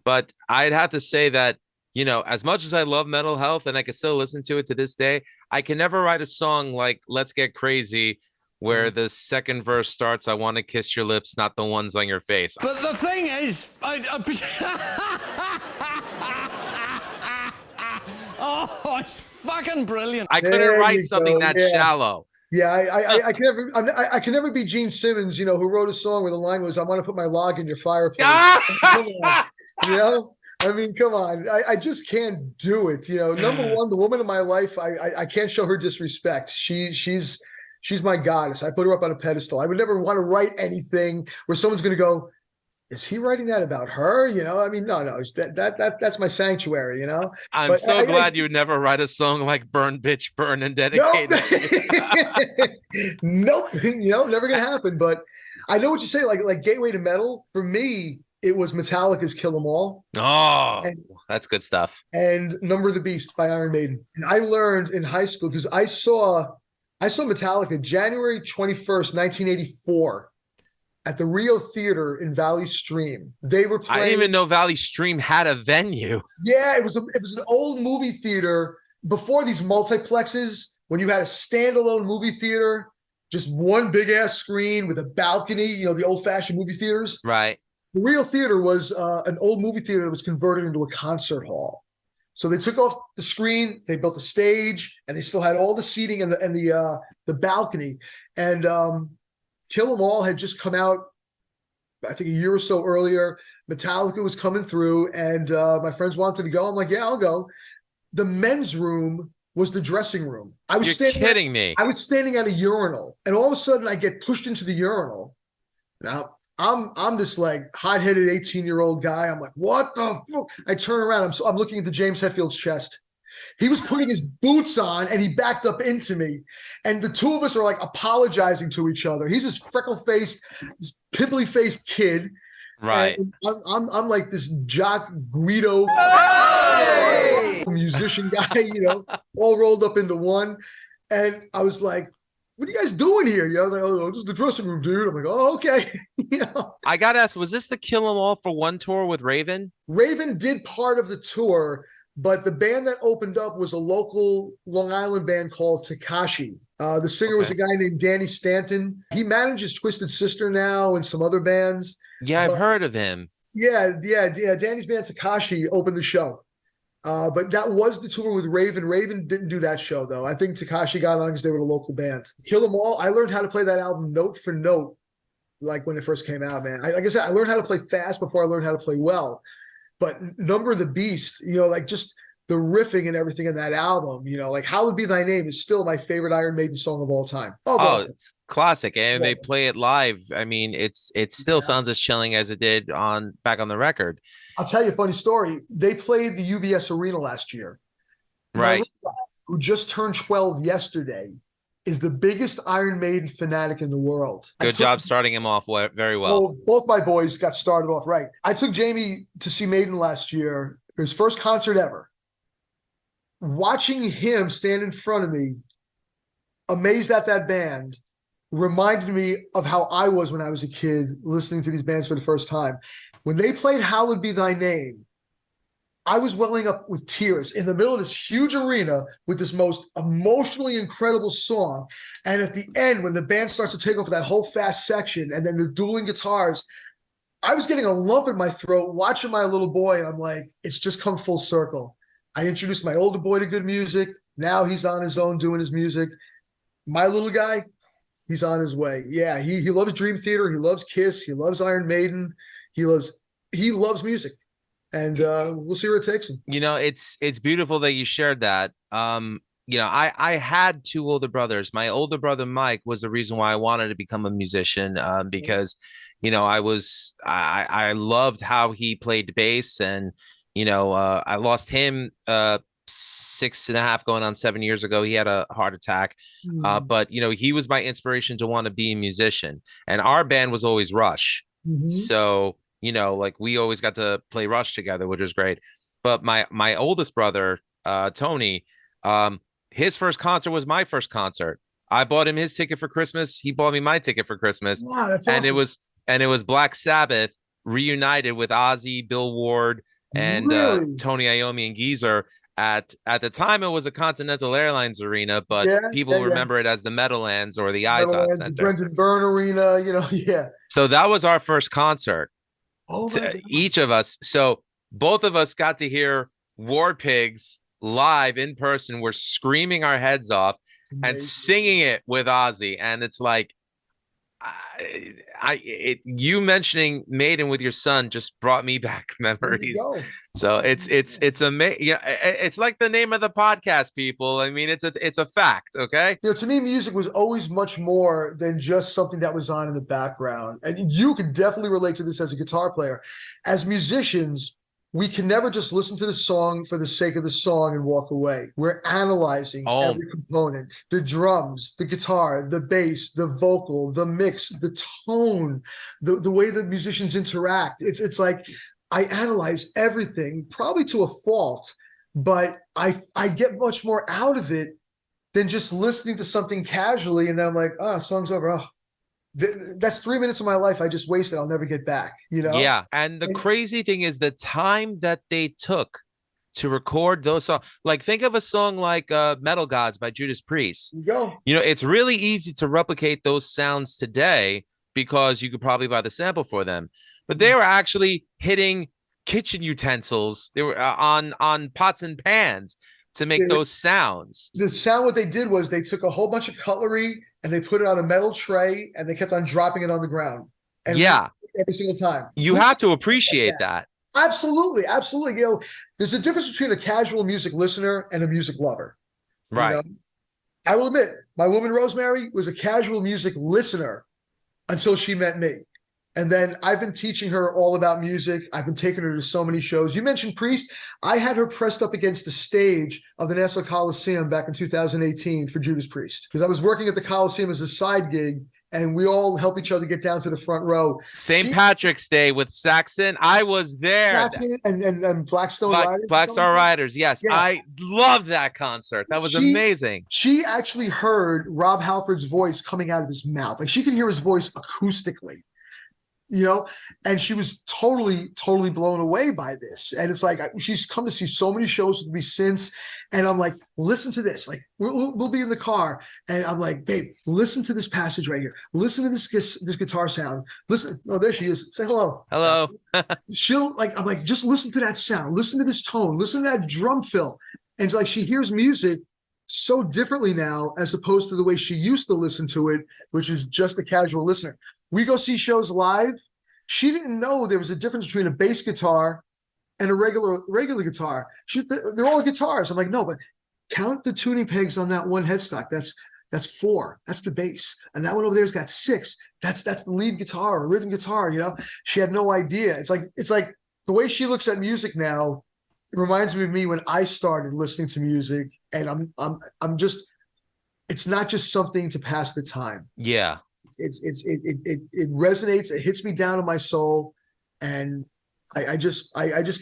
Speaker 1: But I'd have to say that, as much as I love Mental Health and I can still listen to it to this day, I can never write a song like Let's Get Crazy where the second verse starts, I want to kiss your lips, not the ones on your face.
Speaker 7: But the thing is, oh, it's fucking brilliant.
Speaker 1: I couldn't write something that shallow.
Speaker 4: Yeah, I can never be Gene Simmons, who wrote a song where the line was, I want to put my log in your fireplace. I mean, come on. I just can't do it. Number one, the woman in my life, I can't show her disrespect. She's my goddess. I put her up on a pedestal. I would never want to write anything where someone's going to go, is he writing that about her? I mean, no, that's my sanctuary,
Speaker 1: I'm so glad you would never write a song like Burn, Bitch, Burn and dedicate it.
Speaker 4: Nope. Never going to happen. But I know what you say, like Gateway to Metal. For me, it was Metallica's Kill 'Em All.
Speaker 1: Oh, that's good stuff.
Speaker 4: And Number of the Beast by Iron Maiden. And I learned in high school because I saw Metallica January 21st, 1984 at the Rio Theater in Valley Stream. They were playing.
Speaker 1: I didn't even know Valley Stream had a venue.
Speaker 4: Yeah, it was an old movie theater before these multiplexes when you had a standalone movie theater, just one big ass screen with a balcony, the old fashioned movie theaters.
Speaker 1: Right.
Speaker 4: The Rio Theater was an old movie theater that was converted into a concert hall. So they took off the screen, they built a stage, and they still had all the seating and the balcony. And Kill 'Em All had just come out, I think a year or so earlier. Metallica was coming through, and my friends wanted to go. I'm like, yeah, I'll go. The men's room was the dressing room. You're
Speaker 1: kidding me.
Speaker 4: I was standing at a urinal, and all of a sudden I get pushed into the urinal. Now, I'm this like hot-headed 18-year-old guy. I'm like, what the fuck? I turn around. I'm looking at the James Hetfield's chest. He was putting his boots on and he backed up into me. And the two of us are like apologizing to each other. He's this freckle-faced, this pimply-faced kid.
Speaker 1: Right.
Speaker 4: And I'm like this jock Guido musician guy, all rolled up into one. And I was like, what are you guys doing here? Like, oh, this is the dressing room, dude. I'm like, oh, okay.
Speaker 1: I got to ask, was this the Kill 'Em All for one tour with Raven?
Speaker 4: Raven did part of the tour, but the band that opened up was a local Long Island band called Takashi. The singer was a guy named Danny Stanton. He manages Twisted Sister now and some other bands.
Speaker 1: Yeah, I've heard of him.
Speaker 4: Yeah. Danny's band Takashi opened the show. But that was the tour with Raven. Raven didn't do that show, though. I think Takashi got on because they were a local band. Kill 'Em All, I learned how to play that album note for note, like when it first came out, man. Like I said, I learned how to play fast before I learned how to play well. But Number of the Beast, like just the riffing and everything in that album, like Hallowed Be Thy Name is still my favorite Iron Maiden song of all time.
Speaker 1: It's classic. And they play it live. I mean, it still sounds as chilling as it did back on the record.
Speaker 4: I'll tell you a funny story. They played the UBS Arena last year.
Speaker 1: Right.
Speaker 4: My little guy, who just turned 12 yesterday, is the biggest Iron Maiden fanatic in the world.
Speaker 1: Good job starting him off very well.
Speaker 4: Well, both my boys got started off right. I took Jamie to see Maiden last year, his first concert ever. Watching him stand in front of me, amazed at that band, reminded me of how I was when I was a kid listening to these bands for the first time. When they played Hallowed Be Thy Name, I was welling up with tears in the middle of this huge arena with this most emotionally incredible song. And at the end, when the band starts to take over that whole fast section and then the dueling guitars, I was getting a lump in my throat watching my little boy. And I'm like, it's just come full circle. I introduced my older boy to good music. Now he's on his own doing his music. My little guy, He's on his way. Yeah, he loves Dream Theater. He loves Kiss. He loves Iron Maiden. He loves music, and we'll see where it takes him.
Speaker 1: It's beautiful that you shared that. I had two older brothers. My older brother Mike was the reason why I wanted to become a musician, because I loved how he played bass, and I lost him 6.5 going on 7 years ago. He had a heart attack. But he was my inspiration to want to be a musician. And our band was always Rush. So, like we always got to play Rush together, which was great. But my oldest brother, Tony, his first concert was my first concert. I bought him his ticket for Christmas. He bought me my ticket for Christmas.
Speaker 4: Wow, that's
Speaker 1: and
Speaker 4: awesome.
Speaker 1: it was Black Sabbath reunited with Ozzy, Bill Ward, and
Speaker 4: Really?
Speaker 1: Tony Iommi and Geezer. At the time, it was a Continental Airlines arena, but people remember it as the Meadowlands or the Izod
Speaker 4: The
Speaker 1: Center.
Speaker 4: Brendan Byrne Arena, yeah.
Speaker 1: So that was our first concert,
Speaker 4: Oh my God.
Speaker 1: each of us. So both of us got to hear War Pigs live in person. We're screaming our heads off and singing it with Ozzy, and it's like, you mentioning Maiden with your son just brought me back memories. So it's amazing. Yeah, it's like the name of the podcast, people. I mean, it's a fact. Okay.
Speaker 4: To me, music was always much more than just something that was on in the background. And you can definitely relate to this as a guitar player. As musicians, we can never just listen to the song for the sake of the song and walk away. We're analyzing every component, the drums, the guitar, the bass, the vocal, the mix, the tone, the way the musicians interact. It's like I analyze everything, probably to a fault, but I get much more out of it than just listening to something casually. And then I'm like, song's over. Oh, that's 3 minutes of my life I just wasted. I'll never get back,
Speaker 1: Yeah. And the crazy thing is the time that they took to record those songs. Like, think of a song like Metal Gods by Judas Priest. It's really easy to replicate those sounds today because you could probably buy the sample for them. But they were actually hitting kitchen utensils. They were on pots and pans to make those sounds.
Speaker 4: The sound, what they did was they took a whole bunch of cutlery and they put it on a metal tray and they kept on dropping it on the ground. And every single time.
Speaker 1: You have to appreciate that.
Speaker 4: Absolutely. Absolutely. There's a difference between a casual music listener and a music lover.
Speaker 1: Right.
Speaker 4: I will admit, my woman Rosemary was a casual music listener until she met me. And then I've been teaching her all about music. I've been taking her to so many shows. You mentioned Priest. I had her pressed up against the stage of the Nassau Coliseum back in 2018 for Judas Priest, because I was working at the Coliseum as a side gig, and we all help each other get down to the front row.
Speaker 1: St. Patrick's Day with Saxon. I was there.
Speaker 4: Saxon and Blackstone Riders.
Speaker 1: Black Star Riders. Yes. Yeah. I loved that concert. That was amazing.
Speaker 4: She actually heard Rob Halford's voice coming out of his mouth. Like, she could hear his voice acoustically. And she was totally blown away by this. And it's like, she's come to see so many shows with me since. And I'm like, listen to this. Like, we'll be in the car. And I'm like, babe, listen to this passage right here. Listen to this guitar sound. Listen. Oh, there she is. Say hello.
Speaker 1: Hello.
Speaker 4: I'm like, just listen to that sound. Listen to this tone. Listen to that drum fill. And it's like, she hears music so differently now as opposed to the way she used to listen to it, which is just a casual listener. We go see shows live. She didn't know there was a difference between a bass guitar and a regular guitar. They're all guitars. I'm like, no, but count the tuning pegs on that one headstock. That's 4. That's the bass. And that one over there's got 6. That's the lead guitar or rhythm guitar. She had no idea. It's like the way she looks at music now. It reminds me of me when I started listening to music, and I'm just. It's not just something to pass the time.
Speaker 1: Yeah.
Speaker 4: It resonates. It hits me down in my soul, and I just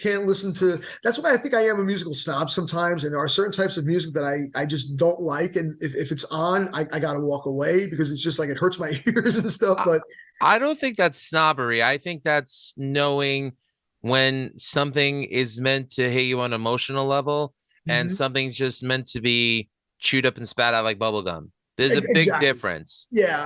Speaker 4: can't listen to. That's why I think I am a musical snob sometimes, and there are certain types of music that I just don't like, and if it's on, I gotta walk away because it's just like it hurts my ears and stuff. But
Speaker 1: I don't think that's snobbery. I think that's knowing when something is meant to hit you on an emotional level, and something's just meant to be chewed up and spat out like bubblegum. There's a big difference.
Speaker 4: Yeah,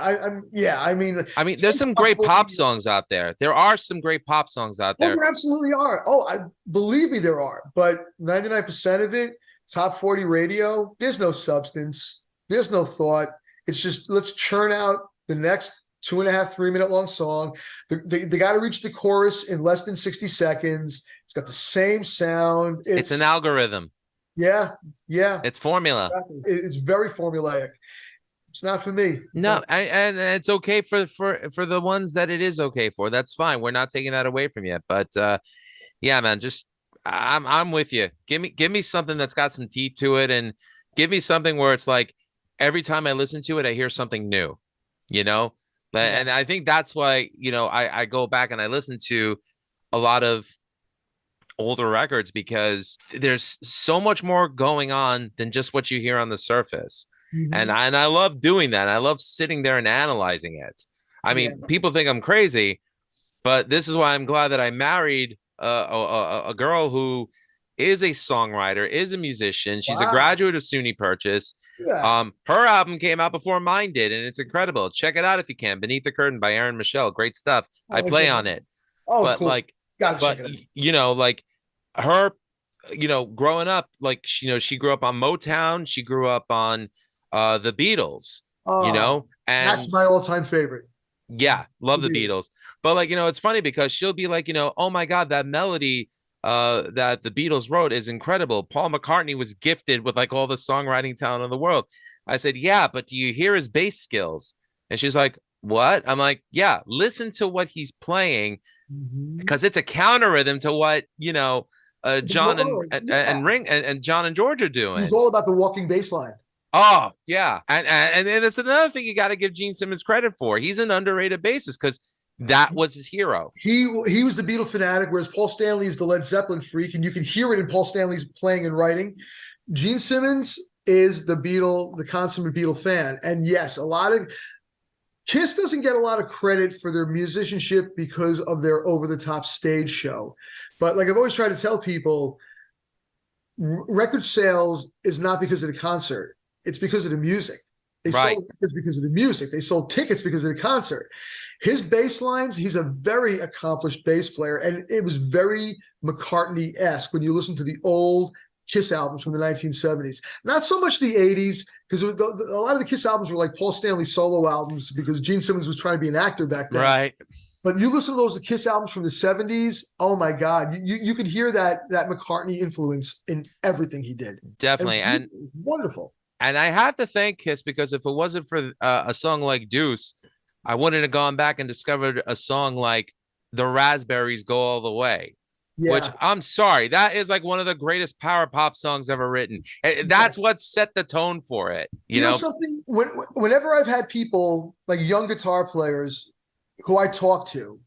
Speaker 4: I mean,
Speaker 1: there's some great pop songs out there. There are some great pop songs out there.
Speaker 4: Oh, there absolutely are. Believe me, there are. But 99% of it, top 40 radio, there's no substance. There's no thought. It's just, let's churn out the next 2.5, 3-minute long song. They got to reach the chorus in less than 60 seconds. It's got the same sound.
Speaker 1: It's an algorithm.
Speaker 4: Yeah.
Speaker 1: It's formula.
Speaker 4: Exactly. It's very formulaic. It's not for me.
Speaker 1: No, and it's okay for the ones that it is okay for. That's fine. We're not taking that away from you. But yeah, man, just I'm with you. Give me something that's got some teeth to it, and give me something where it's like every time I listen to it, I hear something new, you know? And I think that's why, you know, I go back and I listen to a lot of older records, because there's so much more going on than just what you hear on the surface. And I love doing that. I love sitting there and analyzing it. I mean, people think I'm crazy, but this is why I'm glad that I married a girl who is a songwriter, is a musician. She's a graduate of SUNY Purchase. Her album came out before mine did, and it's incredible. Check it out if you can. Beneath the Curtain by Aaron Michelle. Great stuff. I play on it. But cool. You know, like her, you know, growing up, like, you know, she grew up on Motown. She grew up on the Beatles, you know, and
Speaker 4: that's my all-time favorite.
Speaker 1: Yeah, love the Beatles. But like, you know, it's funny because she'll be like, you know, oh my God, that melody that the Beatles wrote is incredible. Paul McCartney was gifted with like all the songwriting talent in the world. I said, yeah, but do you hear his bass skills? And she's like, what? I'm like, yeah, listen to what he's playing, because it's a counter rhythm to what, you know, John and John and George are doing.
Speaker 4: He's all about the walking bass line.
Speaker 1: Oh, yeah. And that's another thing you got to give Gene Simmons credit for. He's an underrated bassist because that was his hero.
Speaker 4: He was the Beatle fanatic, whereas Paul Stanley is the Led Zeppelin freak, and you can hear it in Paul Stanley's playing and writing. Gene Simmons is the consummate Beatle fan. And yes, Kiss doesn't get a lot of credit for their musicianship because of their over-the-top stage show. But like I've always tried to tell people, record sales is not because of the concert. It's because of the music. They sold records because of the music. They sold tickets because of the concert. His bass lines, he's a very accomplished bass player, and it was very McCartney-esque when you listen to the old Kiss albums from the 1970s. Not so much the 80s, because a lot of the Kiss albums were like Paul Stanley solo albums because Gene Simmons was trying to be an actor back then.
Speaker 1: Right.
Speaker 4: But you listen to those Kiss albums from the 70s, oh my God, you could hear that McCartney influence in everything he did.
Speaker 1: Definitely. And
Speaker 4: it was wonderful.
Speaker 1: And I have to thank Kiss, because if it wasn't for a song like Deuce, I wouldn't have gone back and discovered a song like The Raspberries Go All the Way, which I'm sorry, that is like one of the greatest power pop songs ever written. That's what set the tone for it. You know
Speaker 4: something? Whenever I've had people like young guitar players who I talk to,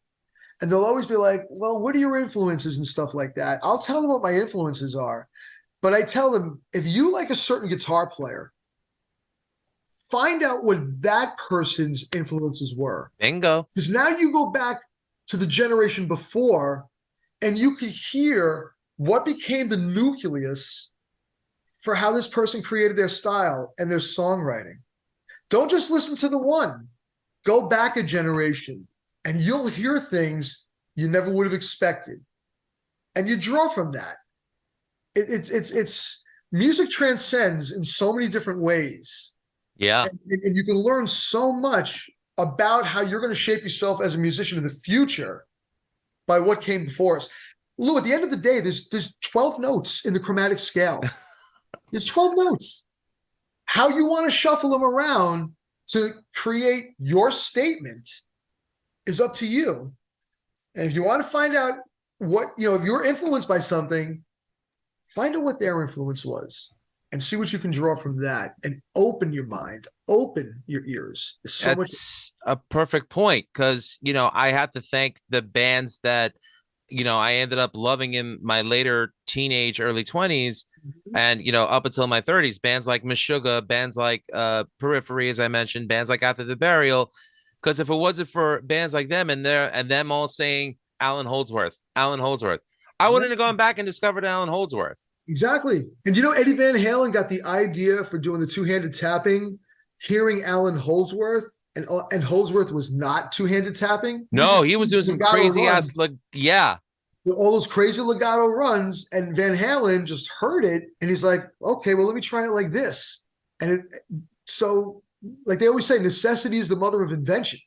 Speaker 4: and they'll always be like, well, what are your influences and stuff like that? I'll tell them what my influences are. But I tell them, if you like a certain guitar player, find out what that person's influences were.
Speaker 1: Bingo.
Speaker 4: Because now you go back to the generation before, and you can hear what became the nucleus for how this person created their style and their songwriting. Don't just listen to the one. Go back a generation, and you'll hear things you never would have expected. And you draw from that. It's music transcends in so many different ways.
Speaker 1: Yeah.
Speaker 4: And you can learn so much about how you're going to shape yourself as a musician in the future by what came before us. Lou, at the end of the day, there's 12 notes in the chromatic scale. There's 12 notes. How you want to shuffle them around to create your statement is up to you. And if you want to find out what, if you're influenced by something, find out what their influence was and see what you can draw from that, and open your mind, open your ears.
Speaker 1: That's a perfect point, because, I have to thank the bands that, I ended up loving in my later teenage, early 20s, and, up until my 30s, bands like Meshuggah, bands like Periphery, as I mentioned, bands like After the Burial, because if it wasn't for bands like them and them all saying Alan Holdsworth, I wouldn't have gone back and discovered Alan Holdsworth.
Speaker 4: Exactly. And Eddie Van Halen got the idea for doing the two-handed tapping, hearing Alan Holdsworth, and Holdsworth was not two-handed tapping.
Speaker 1: No, he was doing some crazy ass,
Speaker 4: all those crazy legato runs, and Van Halen just heard it, and he's like, okay, well, let me try it like this. And so like they always say, necessity is the mother of invention.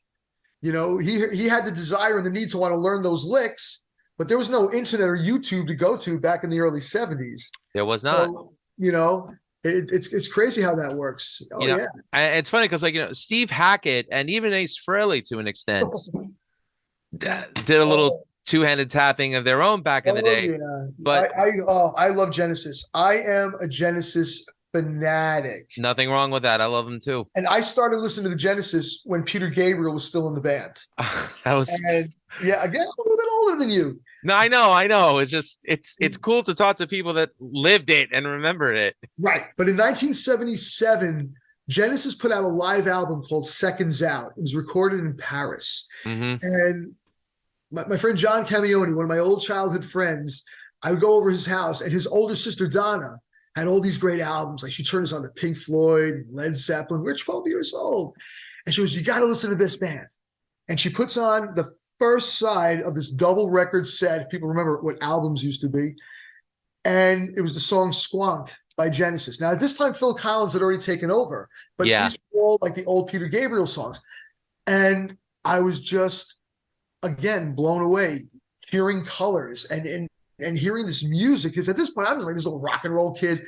Speaker 4: You know, he had the desire and the need to want to learn those licks, but there was no internet or YouTube to go to back in the early 70s.
Speaker 1: There was not.
Speaker 4: So, you know, it's crazy how that works. Oh,
Speaker 1: you know,
Speaker 4: yeah.
Speaker 1: and it's funny because, like, you know, Steve Hackett and even Ace Frehley to an extent did a little two-handed tapping of their own back in the day.
Speaker 4: Yeah.
Speaker 1: But
Speaker 4: I love Genesis. I am a Genesis fanatic.
Speaker 1: nothing wrong with that. I love them too.
Speaker 4: And I started listening to the Genesis when Peter Gabriel was still in the band.
Speaker 1: That was
Speaker 4: And yeah, again, I'm a little bit older than you.
Speaker 1: no, I know. It's just it's cool to talk to people that lived it and remembered it.
Speaker 4: Right. But in 1977, Genesis put out a live album called Seconds Out. It was recorded in Paris.
Speaker 1: Mm-hmm.
Speaker 4: And my friend John Camioni, one of my old childhood friends, I would go over his house, and his older sister Donna had all these great albums. Like, she turned us on to Pink Floyd, Led Zeppelin. We're 12 years old. And she goes, you got to listen to this band. And she puts on the first side of this double record set. If people remember what albums used to be. And it was the song Squonk by Genesis. Now, at this time, Phil Collins had already taken over. But these were all like the old Peter Gabriel songs. And I was just, again, blown away, hearing colors and hearing this music. Because at this point, I'm just like this little rock and roll kid.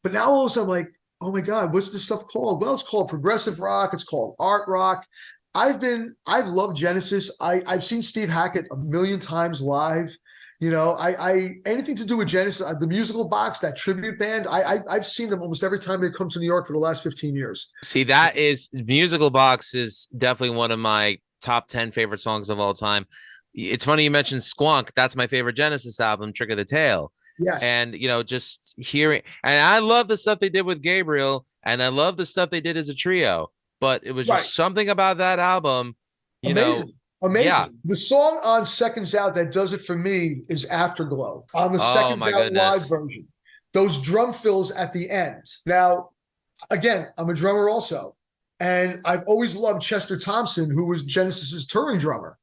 Speaker 4: But now all of a sudden, I'm like, oh my God, what's this stuff called? Well, it's called progressive rock. It's called art rock. I've loved Genesis. I've seen Steve Hackett a million times live. You know, I anything to do with Genesis, the musical box, that tribute band, I've seen them almost every time they come to New York for the last 15 years.
Speaker 1: See, that is musical box is definitely one of my top 10 favorite songs of all time. It's funny you mentioned Squonk. That's my favorite Genesis album, Trick of the Tail.
Speaker 4: Yes.
Speaker 1: And, you know, just hearing, and I love the stuff they did with Gabriel, and I love the stuff they did as a trio, but it was just something about that album, you know.
Speaker 4: Amazing.
Speaker 1: Yeah.
Speaker 4: The song on Seconds Out that does it for me is Afterglow on the Seconds Out live version. Those drum fills at the end. Now, again, I'm a drummer also, and I've always loved Chester Thompson, who was Genesis's touring drummer.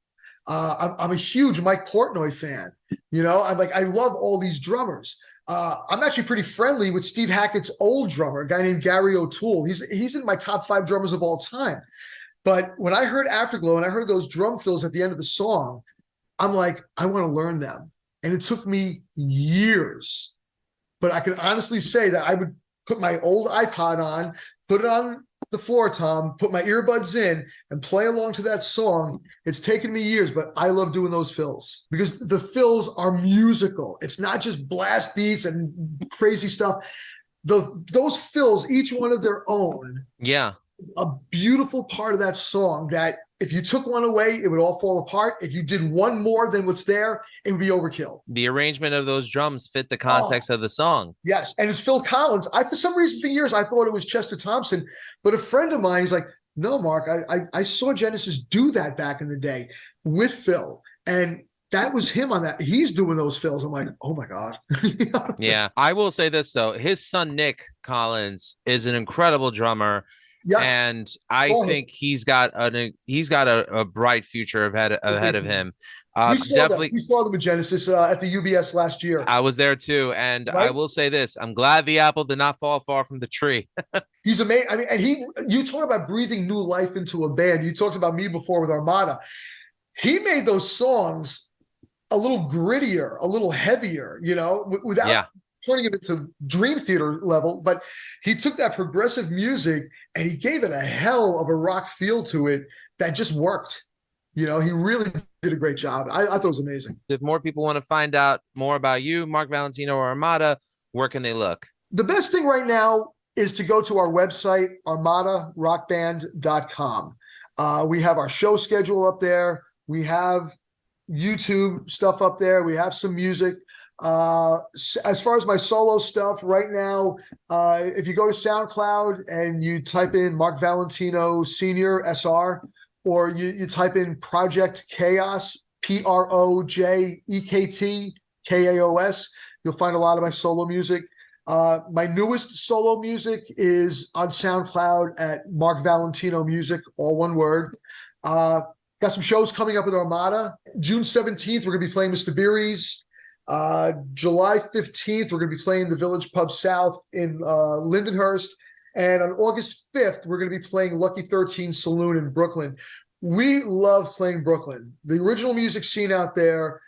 Speaker 4: I'm a huge Mike Portnoy fan. You know, I love all these drummers. I'm actually pretty friendly with Steve Hackett's old drummer, a guy named Gary O'Toole. He's in my top 5 drummers of all time. But when I heard Afterglow and I heard those drum fills at the end of the song, I'm like, I want to learn them. And it took me years. But I can honestly say that I would put my old iPod on, put it on the floor tom, put my earbuds in, and play along to that song. It's taken me years, but I love doing those fills because the fills are musical. It's not just blast beats and crazy stuff. Those fills, each one of their own.
Speaker 1: Yeah.
Speaker 4: A beautiful part of that song that if you took one away, it would all fall apart. If you did one more than what's there, it would be overkill.
Speaker 1: The arrangement of those drums fit the context of the song.
Speaker 4: Yes. And it's Phil Collins. For some reason, for years, I thought it was Chester Thompson. But a friend of mine, he's like, no, Mark, I saw Genesis do that back in the day with Phil. And that was him on that. He's doing those fills. I'm like, oh my God. You know?
Speaker 1: Yeah. I will say this, though. His son, Nick Collins, is an incredible drummer.
Speaker 4: Yes.
Speaker 1: And I think he's got a bright future ahead of him.
Speaker 4: We saw them with Genesis at the UBS last year.
Speaker 1: I was there too, and I will say this: I'm glad the apple did not fall far from the tree.
Speaker 4: He's amazing. I mean, and you talk about breathing new life into a band. You talked about me before with Armada. He made those songs a little grittier, a little heavier, you know, without turning it into Dream Theater level, but he took that progressive music and he gave it a hell of a rock feel to it that just worked. You know, he really did a great job. I thought it was amazing.
Speaker 1: If more people want to find out more about you, Mark Valentino or Armada, where can they look?
Speaker 4: The best thing right now is to go to our website, armadarockband.com. We have our show schedule up there. We have YouTube stuff up there. We have some music. As far as my solo stuff right now, if you go to SoundCloud and you type in Mark Valentino Senior SR, or you type in Project Chaos, PROJEKT KAOS, you'll find a lot of my solo music. My newest solo music is on SoundCloud at Mark Valentino Music, all one word. Got some shows coming up with Armada. June 17th, we're going to be playing Mr. Beery's. July 15th, we're going to be playing the Village Pub South in Lindenhurst. And on August 5th, we're going to be playing Lucky 13 Saloon in Brooklyn. We love playing Brooklyn. The original music scene out there,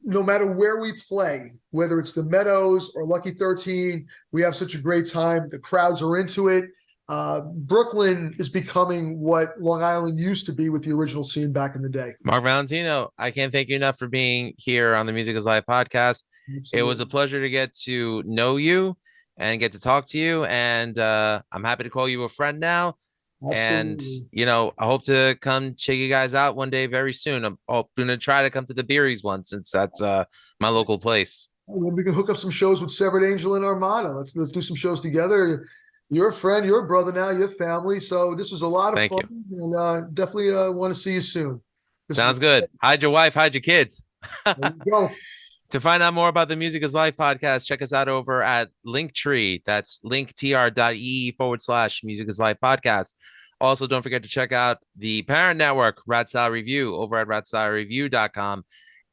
Speaker 4: no matter where we play, whether it's the Meadows or Lucky 13, we have such a great time. The crowds are into it. Brooklyn is becoming what Long Island used to be with the original scene back in the day.
Speaker 1: Mark Valentino, I can't thank you enough for being here on the Music is Life podcast.
Speaker 4: Absolutely.
Speaker 1: It was a pleasure to get to know you and get to talk to you. And I'm happy to call you a friend now. And,
Speaker 4: Absolutely.
Speaker 1: I hope to come check you guys out one day very soon. I'm going to try to come to the Beeries one, since that's my local place.
Speaker 4: We can hook up some shows with Severed Angel and Armada. Let's do some shows together. You're a friend, you're a brother now, you're family. So this was a lot of
Speaker 1: Thank
Speaker 4: fun, and definitely want to see you soon.
Speaker 1: Sounds good. Hide your wife, hide your kids.
Speaker 4: There you go.
Speaker 1: To find out more about the Music is Life podcast, check us out over at Linktree. That's linktr.ee/Music is Life podcast. Also, don't forget to check out the parent network, Rat Style Review, over at ratstylereview.com.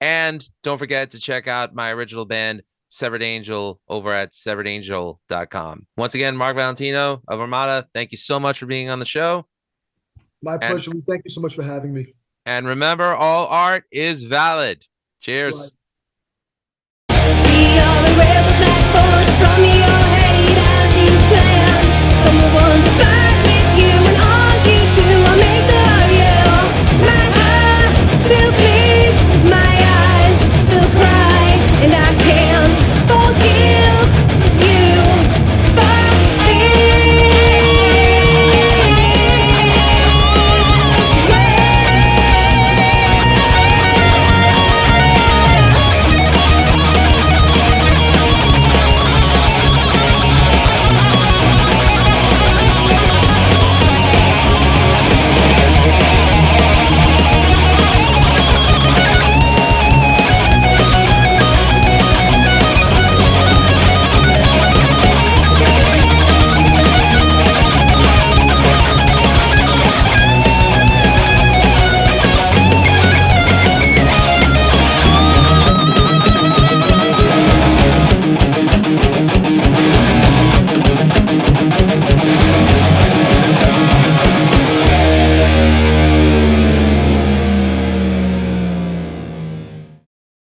Speaker 1: And don't forget to check out my original band, Severed Angel, over at severedangel.com. Once again, Mark Valentino of Armada, thank you so much for being on the show.
Speaker 4: My pleasure. Thank you so much for having me.
Speaker 1: And remember, all art is valid. Cheers.
Speaker 4: Right.